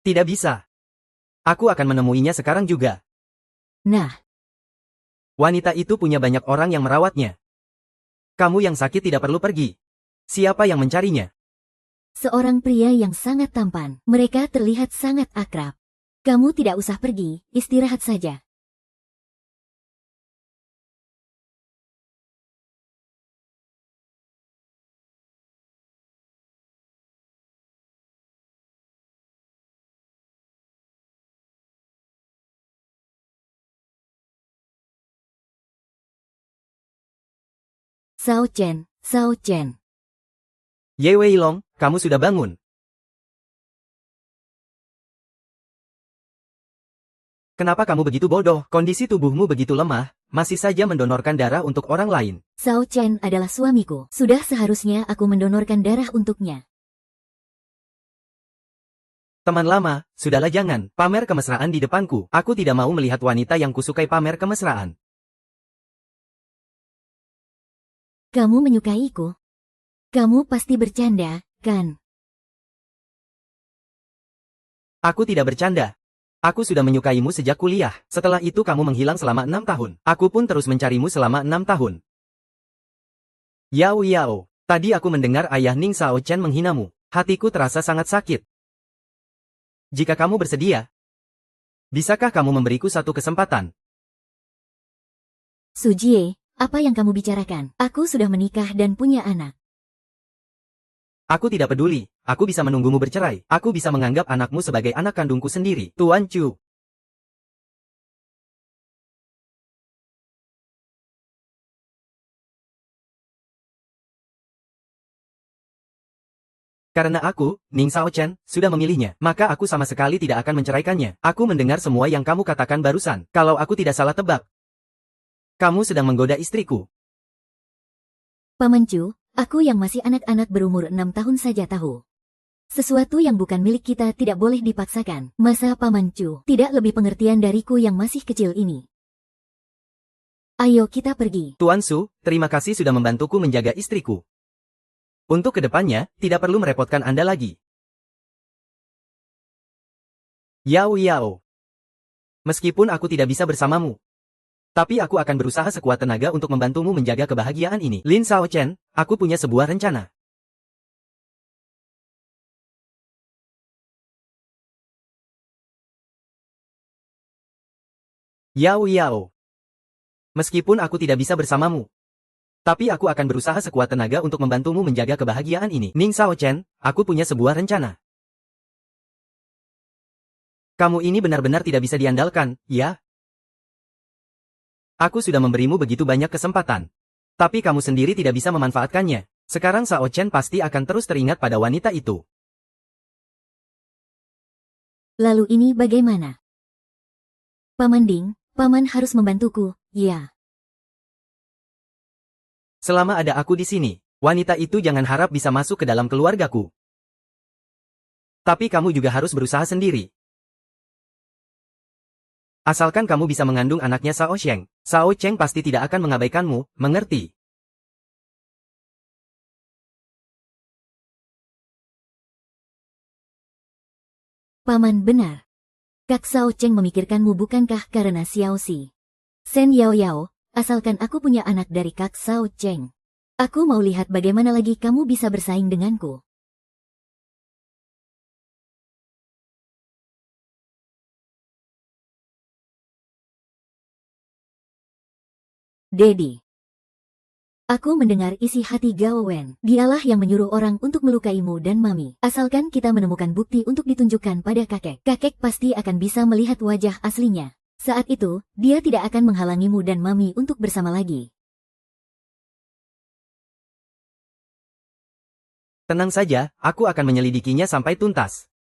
Tidak bisa. Aku akan menemuinya sekarang juga. Nah, Wanita itu punya banyak orang yang merawatnya. Kamu yang sakit tidak perlu pergi. Siapa yang mencarinya? seorang pria yang sangat tampan. Mereka terlihat sangat akrab. Kamu tidak usah pergi, istirahat saja. Sao Chen, Sao Chen. Ye Weilong, kamu sudah bangun. Kenapa kamu begitu bodoh? Kondisi tubuhmu begitu lemah, masih saja mendonorkan darah untuk orang lain. Sao Chen adalah suamiku. Sudah seharusnya aku mendonorkan darah untuknya. Teman lama, sudahlah jangan pamer kemesraan di depanku. Aku tidak mau melihat wanita yang kusukai pamer kemesraan. Kamu menyukaiku? Kamu pasti bercanda, kan? Aku tidak bercanda. Aku sudah menyukaimu sejak kuliah. Setelah itu kamu menghilang selama 6 tahun. Aku pun terus mencarimu selama 6 tahun. Yao Yao, tadi aku mendengar ayah Ning Sao Chen menghinamu. Hatiku terasa sangat sakit. Jika kamu bersedia, bisakah kamu memberiku satu kesempatan? Su Jie, apa yang kamu bicarakan? Aku sudah menikah dan punya anak. Aku tidak peduli, aku bisa menunggumu bercerai. Aku bisa menganggap anakmu sebagai anak kandungku sendiri. Tuan Chu. Karena aku, Ning Sao Chen, sudah memilihnya, maka aku sama sekali tidak akan menceraikannya. Aku mendengar semua yang kamu katakan barusan. Kalau aku tidak salah tebak, kamu sedang menggoda istriku. Paman Chu, aku yang masih anak-anak berumur 6 tahun saja tahu. Sesuatu yang bukan milik kita tidak boleh dipaksakan. Masa Paman Chu tidak lebih pengertian dariku yang masih kecil ini? Ayo kita pergi. Tuan Su, terima kasih sudah membantuku menjaga istriku. Untuk kedepannya, tidak perlu merepotkan Anda lagi. Yao Yao. Meskipun aku tidak bisa bersamamu, tapi aku akan berusaha sekuat tenaga untuk membantumu menjaga kebahagiaan ini. Lin Sao Chen, aku punya sebuah rencana. Yao Yao. Meskipun aku tidak bisa bersamamu, tapi aku akan berusaha sekuat tenaga untuk membantumu menjaga kebahagiaan ini. Ning Sao Chen, aku punya sebuah rencana. Kamu ini benar-benar tidak bisa diandalkan, ya? Aku sudah memberimu begitu banyak kesempatan. Tapi kamu sendiri tidak bisa memanfaatkannya. Sekarang Sao Chen pasti akan terus teringat pada wanita itu. Lalu ini bagaimana? Paman Ding, Paman harus membantuku, ya. Selama ada aku di sini, wanita itu jangan harap bisa masuk ke dalam keluargaku. Tapi kamu juga harus berusaha sendiri. Asalkan kamu bisa mengandung anaknya Sao Sheng, Sao Cheng pasti tidak akan mengabaikanmu, mengerti? Paman benar. Kak Sao Cheng memikirkanmu bukankah karena Xiao Si? Sen Yao Yao, asalkan aku punya anak dari Kak Sao Cheng. Aku mau lihat bagaimana lagi kamu bisa bersaing denganku. Dedi. Aku mendengar isi hati Gao Wen. Dialah yang menyuruh orang untuk melukaimu dan Mami. Asalkan kita menemukan bukti untuk ditunjukkan pada kakek. Kakek pasti akan bisa melihat wajah aslinya. Saat itu, dia tidak akan menghalangimu dan Mami untuk bersama lagi. Tenang saja, aku akan menyelidikinya sampai tuntas.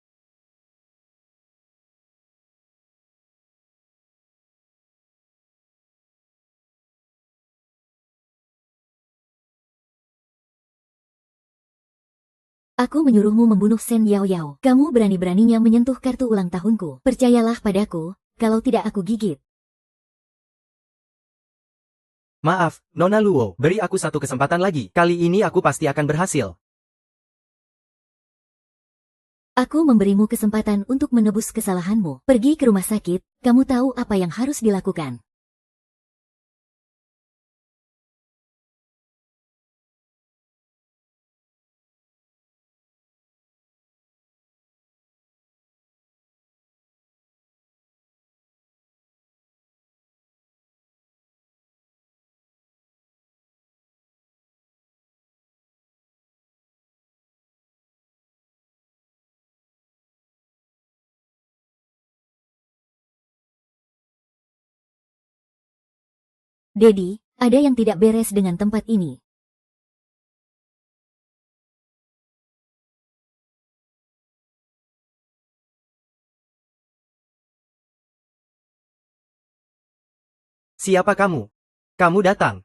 Aku menyuruhmu membunuh Sen Yao Yao. Kamu berani-beraninya menyentuh kartu ulang tahunku. Percayalah padaku, kalau tidak aku gigit. Maaf, Nona Luo, beri aku satu kesempatan lagi. Kali ini aku pasti akan berhasil. Aku memberimu kesempatan untuk menebus kesalahanmu. Pergi ke rumah sakit, kamu tahu apa yang harus dilakukan. Dedi, ada yang tidak beres dengan tempat ini. Siapa kamu? Kamu datang.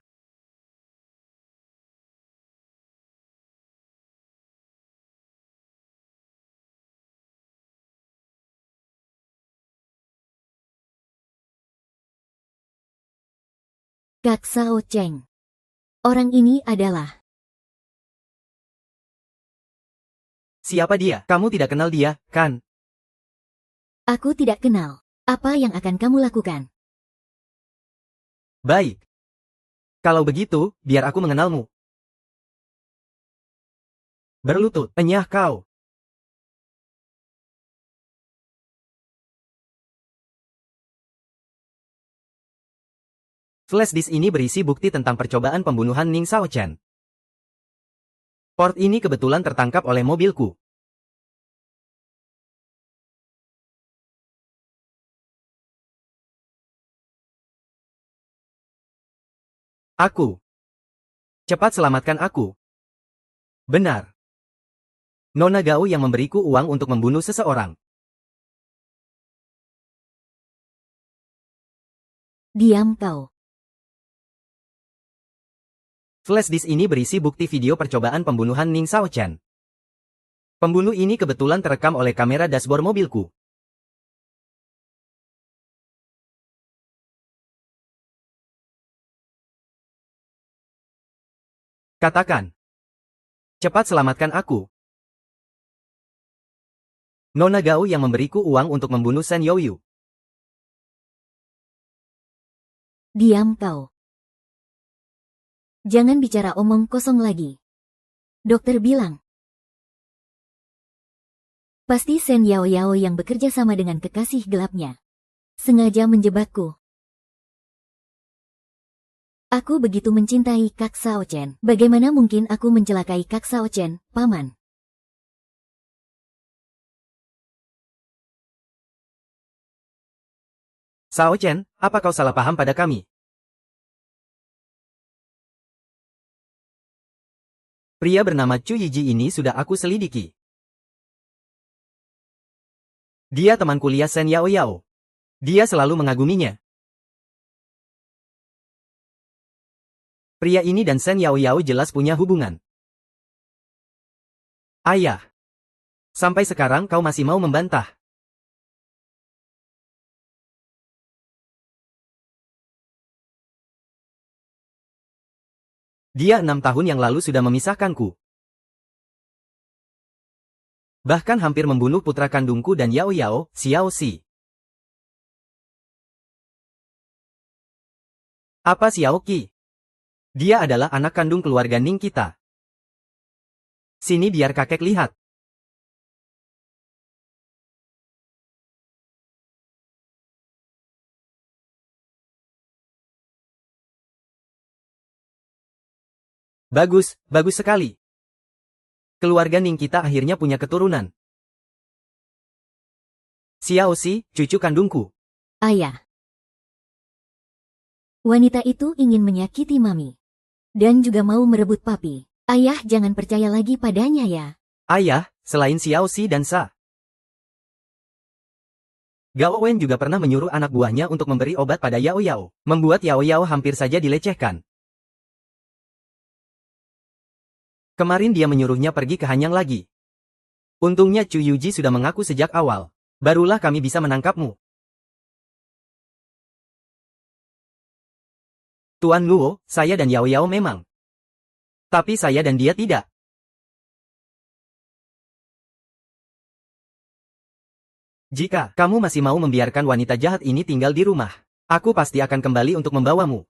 Kak Sao Cheng. Orang ini adalah... Siapa dia? Kamu tidak kenal dia, kan? Aku tidak kenal. Apa yang akan kamu lakukan? Baik. Kalau begitu, biar aku mengenalmu. Berlutut, enyah kau. Flash disk ini berisi bukti tentang percobaan pembunuhan Ning Xiaochen. Port ini kebetulan tertangkap oleh mobilku. Aku. Cepat selamatkan aku. Benar. Nona Gao yang memberiku uang untuk membunuh seseorang. Diam kau. Flash disk ini berisi bukti video percobaan pembunuhan Ning Xiaochen. Pembunuh ini kebetulan terekam oleh kamera dashboard mobilku. Katakan. Cepat selamatkan aku. Nona Gao yang memberiku uang untuk membunuh Shen Youyu. Diam kau. Jangan bicara omong kosong lagi. Dokter bilang. Pasti Shen Yao Yao yang bekerja sama dengan kekasih gelapnya. Sengaja menjebakku. Aku begitu mencintai Kak Sao Chen. Bagaimana mungkin aku mencelakai Kak Sao Chen, Paman? Sao Chen, apa kau salah paham pada kami? Pria bernama Chu Yiji ini sudah aku selidiki. Dia teman kuliah Shen Yao Yao. Dia selalu mengaguminya. Pria ini dan Shen Yao Yao jelas punya hubungan. Ayah. Sampai sekarang kau masih mau membantah. Dia 6 tahun yang lalu sudah memisahkanku. Bahkan hampir membunuh putra kandungku dan Yao Yao, Xiao Xi. Apa Xiao Qi? Dia adalah anak kandung keluarga Ning kita. Sini biar kakek lihat. Bagus, bagus sekali. Keluarga Ning kita akhirnya punya keturunan. Xiao Xi, cucu kandungku. Ayah. Wanita itu ingin menyakiti Mami. Dan juga mau merebut Papi. Ayah jangan percaya lagi padanya ya. Ayah, selain Xiao Xi dan Sa. Gao Wen juga pernah menyuruh anak buahnya untuk memberi obat pada Yao Yao. Membuat Yao Yao hampir saja dilecehkan. Kemarin dia menyuruhnya pergi ke Hanyang lagi. Untungnya Chu Yuji sudah mengaku sejak awal. Barulah kami bisa menangkapmu. Tuan Luo, saya dan Yao Yao memang. Tapi saya dan dia tidak. Jika kamu masih mau membiarkan wanita jahat ini tinggal di rumah, aku pasti akan kembali untuk membawamu.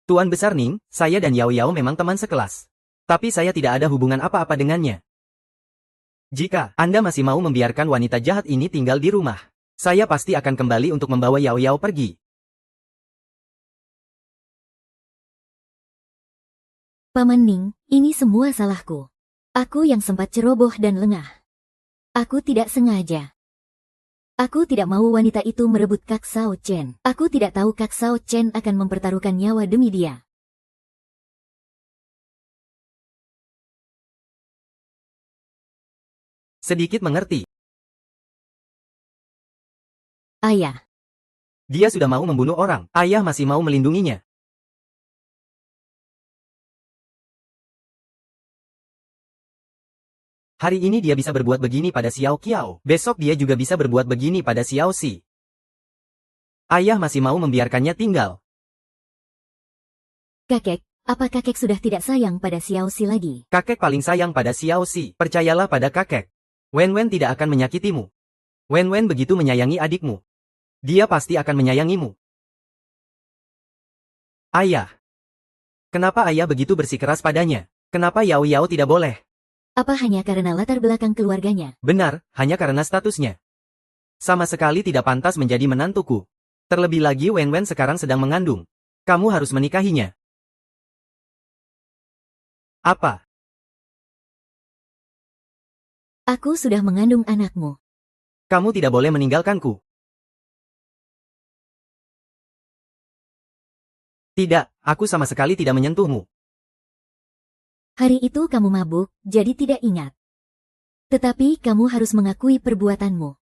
Tuan Besar Ning, saya dan Yao Yao memang teman sekelas. Tapi saya tidak ada hubungan apa-apa dengannya. Jika Anda masih mau membiarkan wanita jahat ini tinggal di rumah, saya pasti akan kembali untuk membawa Yao Yao pergi. Paman Ning, ini semua salahku. Aku yang sempat ceroboh dan lengah. Aku tidak sengaja. Aku tidak mau wanita itu merebut Kak Sao Chen. Aku tidak tahu Kak Sao Chen akan mempertaruhkan nyawa demi dia. Sedikit mengerti. Ayah, Dia sudah mau membunuh orang. Ayah masih mau melindunginya. Hari ini dia bisa berbuat begini pada Xiao Qiao. Besok dia juga bisa berbuat begini pada Xiao Xi. Ayah masih mau membiarkannya tinggal. kakek, apa kakek sudah tidak sayang pada Xiao Xi lagi? Kakek paling sayang pada Xiao Xi. Percayalah pada kakek. Wen tidak akan menyakitimu. Wen begitu menyayangi adikmu. Dia pasti akan menyayangimu. Ayah. Kenapa ayah begitu bersikeras padanya? Kenapa Yao tidak boleh? Apa hanya karena latar belakang keluarganya? Benar, hanya karena statusnya. Sama sekali tidak pantas menjadi menantuku. Terlebih lagi Wen sekarang sedang mengandung. Kamu harus menikahinya. Apa? Aku sudah mengandung anakmu. Kamu tidak boleh meninggalkanku. Tidak, aku sama sekali tidak menyentuhmu. Hari itu kamu mabuk, jadi tidak ingat. Tetapi kamu harus mengakui perbuatanmu.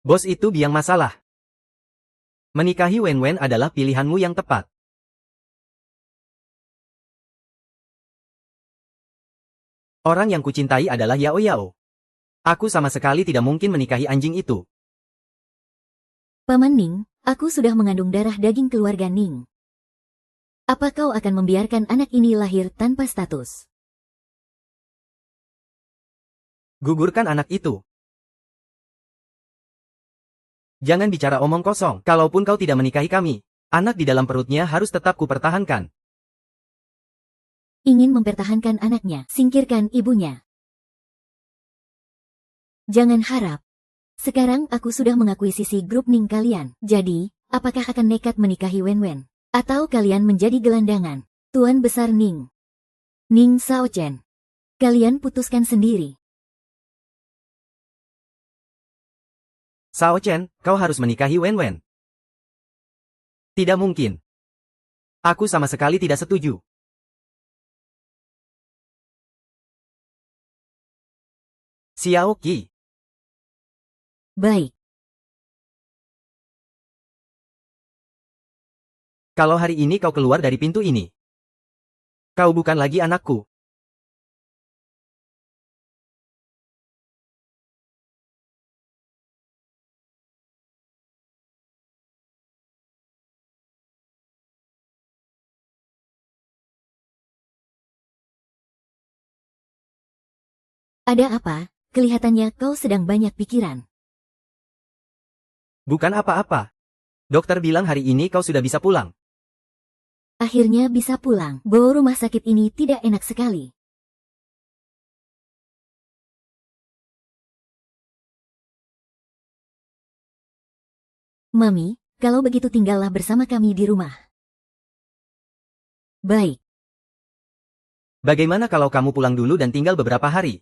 Bos itu biang masalah. Menikahi Wen adalah pilihanmu yang tepat. Orang yang kucintai adalah Yao. Aku sama sekali tidak mungkin menikahi anjing itu. Paman Ning, aku sudah mengandung darah daging keluarga Ning. Apa kau akan membiarkan anak ini lahir tanpa status? Gugurkan anak itu. Jangan bicara omong kosong. Kalaupun kau tidak menikahi kami, anak di dalam perutnya harus tetap kupertahankan. Ingin mempertahankan anaknya, singkirkan ibunya. Jangan harap. Sekarang aku sudah mengakuisisi grup Ning kalian. Jadi, apakah akan nekat menikahi Wen? Atau kalian menjadi gelandangan? Tuan Besar Ning. Ning Sao Chen. Kalian putuskan sendiri. Sao Chen, kau harus menikahi Wen. Tidak mungkin. Aku sama sekali tidak setuju. Xiao Qi. Baik. Kalau hari ini kau keluar dari pintu ini, kau bukan lagi anakku. Ada apa? Kelihatannya kau sedang banyak pikiran. Bukan apa-apa. Dokter bilang hari ini kau sudah bisa pulang. Akhirnya bisa pulang. Bau rumah sakit ini tidak enak sekali. Mami, kalau begitu tinggallah bersama kami di rumah. Baik. Bagaimana kalau kamu pulang dulu dan tinggal beberapa hari?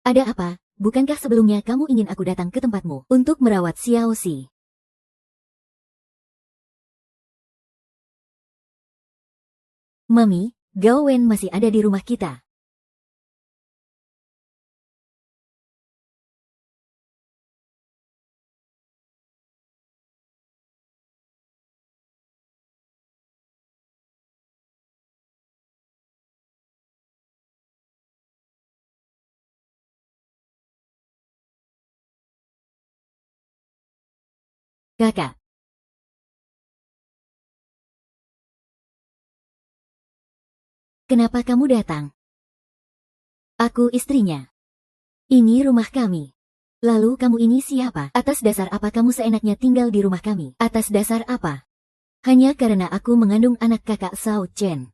Ada apa? Bukankah sebelumnya kamu ingin aku datang ke tempatmu untuk merawat Xiao Xi? Mami, Gao Wen masih ada di rumah kita. Kakak. Kenapa kamu datang? Aku istrinya. Ini rumah kami. Lalu kamu ini siapa? Atas dasar apa kamu seenaknya tinggal di rumah kami? Atas dasar apa? Hanya karena aku mengandung anak kakak Sao Chen.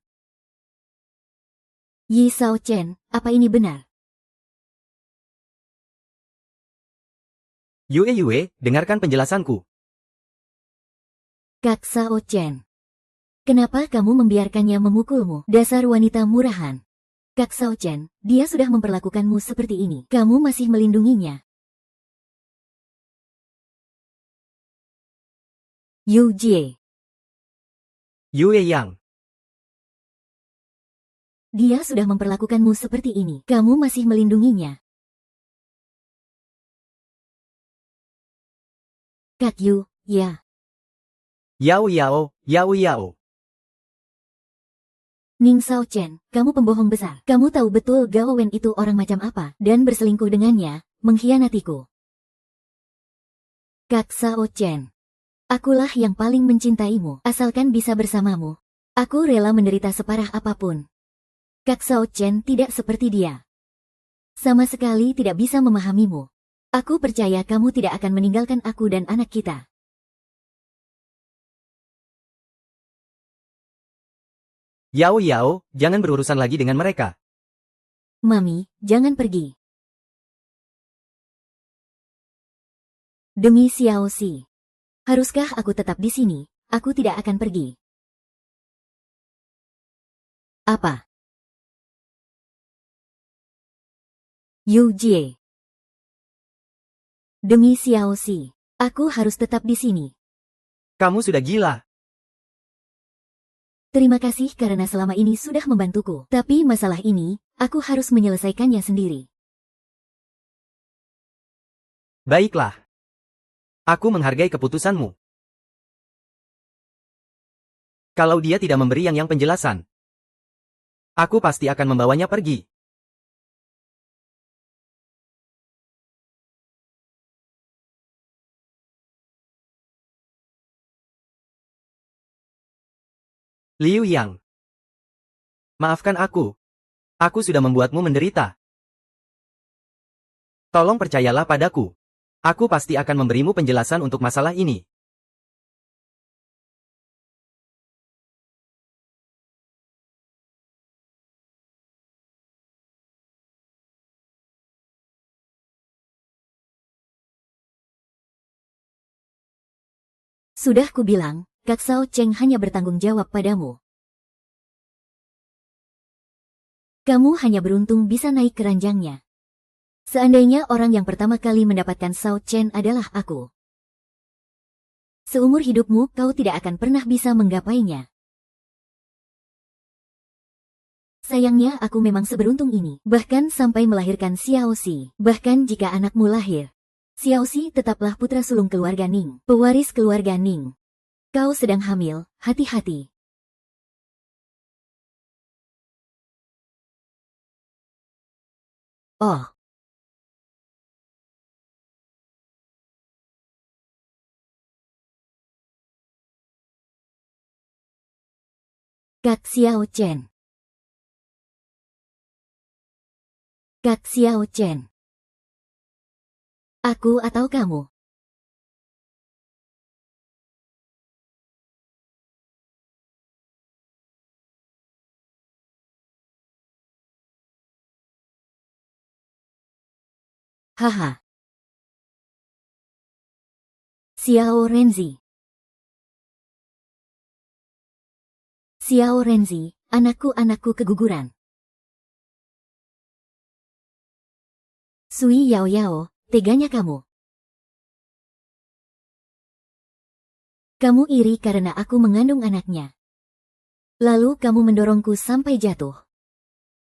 Yi Sao Chen, apa ini benar? Yue, dengarkan penjelasanku. Kak Sao Chen. Kenapa kamu membiarkannya memukulmu? Dasar wanita murahan. Kak Sao Chen, dia sudah memperlakukanmu seperti ini. Kamu masih melindunginya. Yu Jie. Yue Yang. Dia sudah memperlakukanmu seperti ini. Kamu masih melindunginya. Kak Yu, ya. Yao. Ning Sao Chen, kamu pembohong besar. Kamu tahu betul Gao Wen itu orang macam apa, dan berselingkuh dengannya, mengkhianatiku. Kak Sao Chen. Akulah yang paling mencintaimu, asalkan bisa bersamamu. Aku rela menderita separah apapun. Kak Sao Chen tidak seperti dia. Sama sekali tidak bisa memahamimu. Aku percaya kamu tidak akan meninggalkan aku dan anak kita. Yao, jangan berurusan lagi dengan mereka. Mami, jangan pergi. Demi Xiao Xi. Haruskah aku tetap di sini? Aku tidak akan pergi. Apa? Yu Jie. Demi Xiao Xi, aku harus tetap di sini. Kamu sudah gila. Terima kasih karena selama ini sudah membantuku. Tapi masalah ini, aku harus menyelesaikannya sendiri. Baiklah. Aku menghargai keputusanmu. Kalau dia tidak memberi yang penjelasan, aku pasti akan membawanya pergi. Liu Yang. Maafkan aku. Aku sudah membuatmu menderita. Tolong percayalah padaku. Aku pasti akan memberimu penjelasan untuk masalah ini. Sudah kubilang, Kak Sao Cheng hanya bertanggung jawab padamu. Kamu hanya beruntung bisa naik ke ranjangnya. Seandainya orang yang pertama kali mendapatkan Sao Chen adalah aku. Seumur hidupmu kau tidak akan pernah bisa menggapainya. Sayangnya aku memang seberuntung ini, bahkan sampai melahirkan Xiao Xi. Bahkan jika anakmu lahir, Xiao Xi tetaplah putra sulung keluarga Ning, pewaris keluarga Ning. Kau sedang hamil, hati-hati. Oh. Kak Xiao Chen. Kak Xiao Chen. Aku atau kamu? Haha. Xiao Renzi. Xiao Renzi, anakku keguguran. Sui Yao, teganya kamu. Kamu iri karena aku mengandung anaknya. Lalu kamu mendorongku sampai jatuh.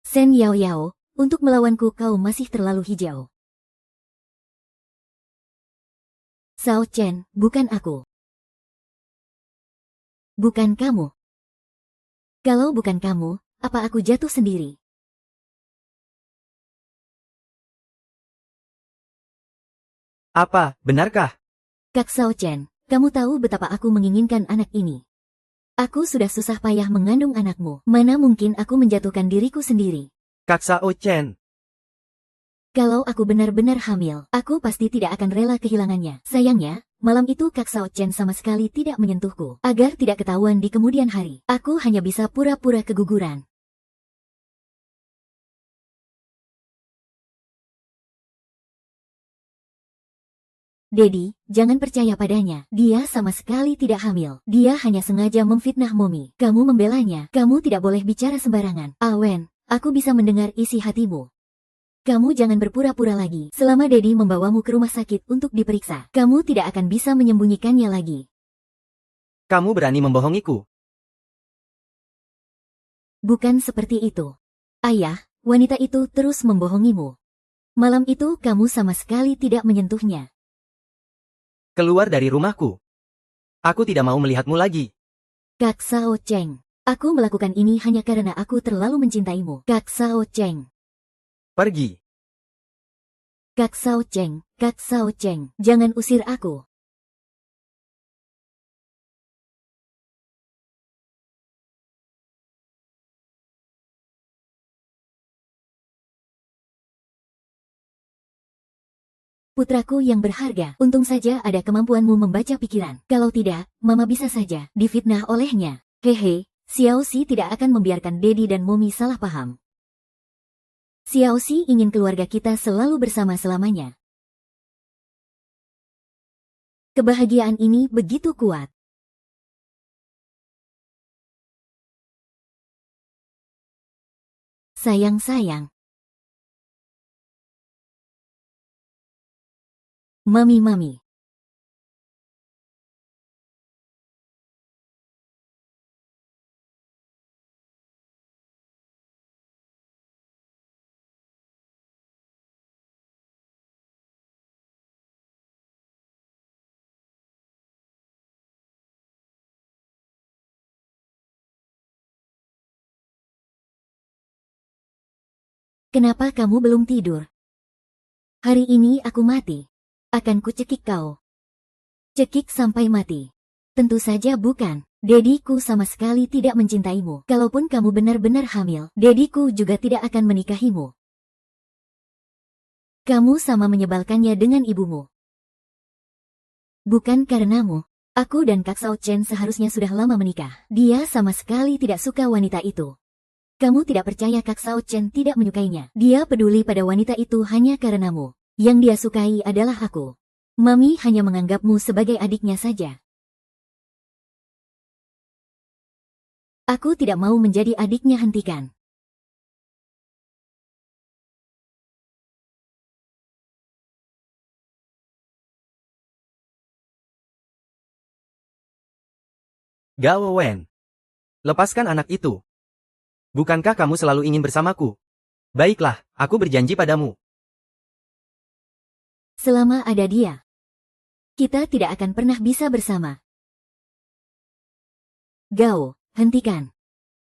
Sen Yao, untuk melawanku kau masih terlalu hijau. Sao Chen, bukan aku. Bukan kamu. Kalau bukan kamu, apa aku jatuh sendiri? Apa, benarkah? Kak Sao Chen, kamu tahu betapa aku menginginkan anak ini. Aku sudah susah payah mengandung anakmu. Mana mungkin aku menjatuhkan diriku sendiri? Kak Sao Chen. Kalau aku benar-benar hamil, aku pasti tidak akan rela kehilangannya. Sayangnya, malam itu Kak Sao Chen sama sekali tidak menyentuhku. Agar tidak ketahuan di kemudian hari, aku hanya bisa pura-pura keguguran. Dedi, jangan percaya padanya. Dia sama sekali tidak hamil. Dia hanya sengaja memfitnah Momi. Kamu membelanya. Kamu tidak boleh bicara sembarangan. Awen, aku bisa mendengar isi hatimu. Kamu jangan berpura-pura lagi. Selama Dedi membawamu ke rumah sakit untuk diperiksa, kamu tidak akan bisa menyembunyikannya lagi. Kamu berani membohongiku. Bukan seperti itu. Ayah, wanita itu terus membohongimu. Malam itu kamu sama sekali tidak menyentuhnya. Keluar dari rumahku. Aku tidak mau melihatmu lagi. Kak Sao Cheng, aku melakukan ini hanya karena aku terlalu mencintaimu. Kak Sao Cheng. Pergi. Kak Sao Cheng, jangan usir aku. Putraku yang berharga, untung saja ada kemampuanmu membaca pikiran. Kalau tidak, Mama bisa saja difitnah olehnya. Hehe, Xiao Xi tidak akan membiarkan Dedi dan Momi salah paham. Xiao Xi ingin keluarga kita selalu bersama selamanya. Kebahagiaan ini begitu kuat. Sayang-sayang. Mami. Kenapa kamu belum tidur? Hari ini aku mati. Akan kucekik kau. Cekik sampai mati. Tentu saja bukan. Dediku sama sekali tidak mencintaimu. Kalaupun kamu benar-benar hamil, Dediku juga tidak akan menikahimu. Kamu sama menyebalkannya dengan ibumu. Bukan karenamu. Aku dan Kak Sao Chen seharusnya sudah lama menikah. Dia sama sekali tidak suka wanita itu. Kamu tidak percaya Kak Sao Chen tidak menyukainya. Dia peduli pada wanita itu hanya karenamu. Yang dia sukai adalah aku. Mami hanya menganggapmu sebagai adiknya saja. Aku tidak mau menjadi adiknya, hentikan. Gao Wen. Lepaskan anak itu. Bukankah kamu selalu ingin bersamaku? Baiklah, aku berjanji padamu. Selama ada dia, kita tidak akan pernah bisa bersama. Gao, hentikan.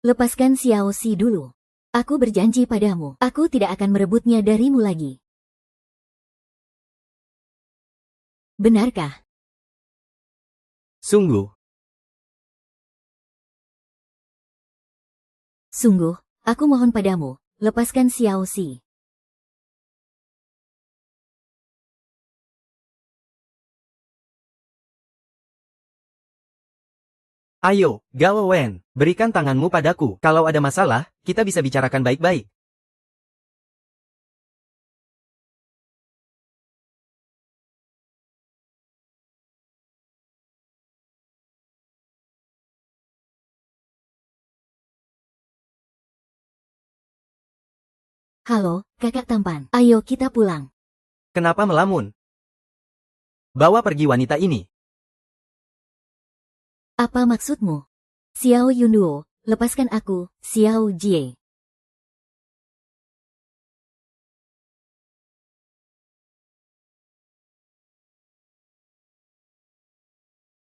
Lepaskan Xiao Xi dulu. Aku berjanji padamu, aku tidak akan merebutnya darimu lagi. Benarkah? Sungguh. Sungguh, aku mohon padamu, lepaskan Xiao Xi. Ayo, Gao Wen, berikan tanganmu padaku. Kalau ada masalah, kita bisa bicarakan baik-baik. Halo, kakak tampan. Ayo kita pulang. Kenapa melamun? Bawa pergi wanita ini. Apa maksudmu? Xiao Yunduo, lepaskan aku, Xiao Jie.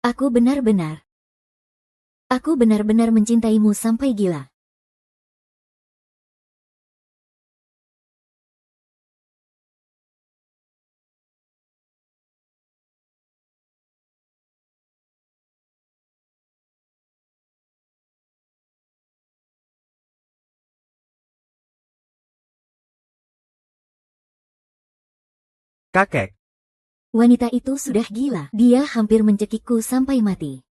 Aku benar-benar mencintaimu sampai gila. Kakek. Wanita itu sudah gila. Dia hampir mencekikku sampai mati.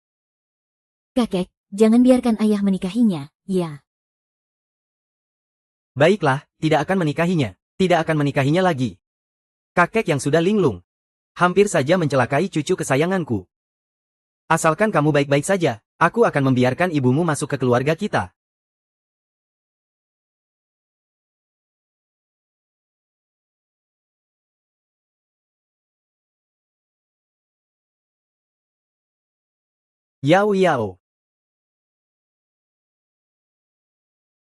Kakek, jangan biarkan ayah menikahinya, ya. Baiklah, tidak akan menikahinya. Tidak akan menikahinya lagi. Kakek yang sudah linglung. hampir saja mencelakai cucu kesayanganku. Asalkan kamu baik-baik saja, aku akan membiarkan ibumu masuk ke keluarga kita. Yao Yao.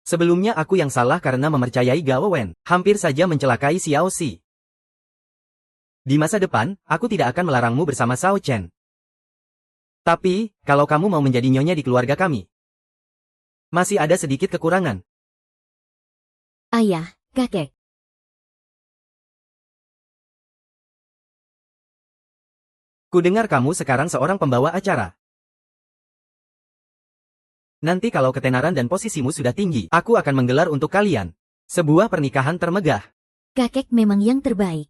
Sebelumnya aku yang salah karena mempercayai Gao Wen, hampir saja mencelakai Xiao Xi. Di masa depan, aku tidak akan melarangmu bersama Shao Chen. Tapi, kalau kamu mau menjadi nyonya di keluarga kami, masih ada sedikit kekurangan. Ayah, kakek. Kudengar kamu sekarang seorang pembawa acara. Nanti kalau ketenaran dan posisimu sudah tinggi, aku akan menggelar untuk kalian sebuah pernikahan termegah. Kakek memang yang terbaik.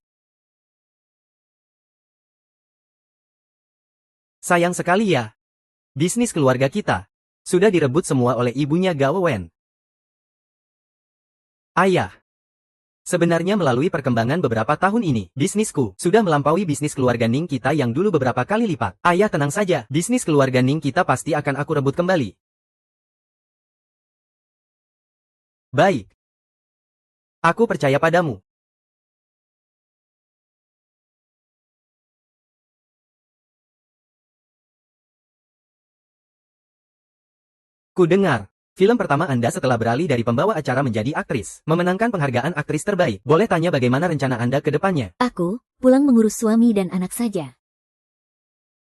Sayang sekali ya. Bisnis keluarga kita sudah direbut semua oleh ibunya Gao Wen. Ayah. Sebenarnya melalui perkembangan beberapa tahun ini, bisnisku sudah melampaui bisnis keluarga Ning kita yang dulu beberapa kali lipat. Ayah tenang saja, bisnis keluarga Ning kita pasti akan aku rebut kembali. Baik. Aku percaya padamu. Kudengar. Film pertama Anda setelah beralih dari pembawa acara menjadi aktris, memenangkan penghargaan aktris terbaik. Boleh tanya bagaimana rencana Anda ke depannya? Aku, pulang mengurus suami dan anak saja.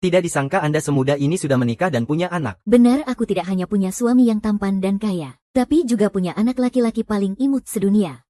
Tidak disangka Anda semuda ini sudah menikah dan punya anak. Benar, aku tidak hanya punya suami yang tampan dan kaya, tapi juga punya anak laki-laki paling imut sedunia.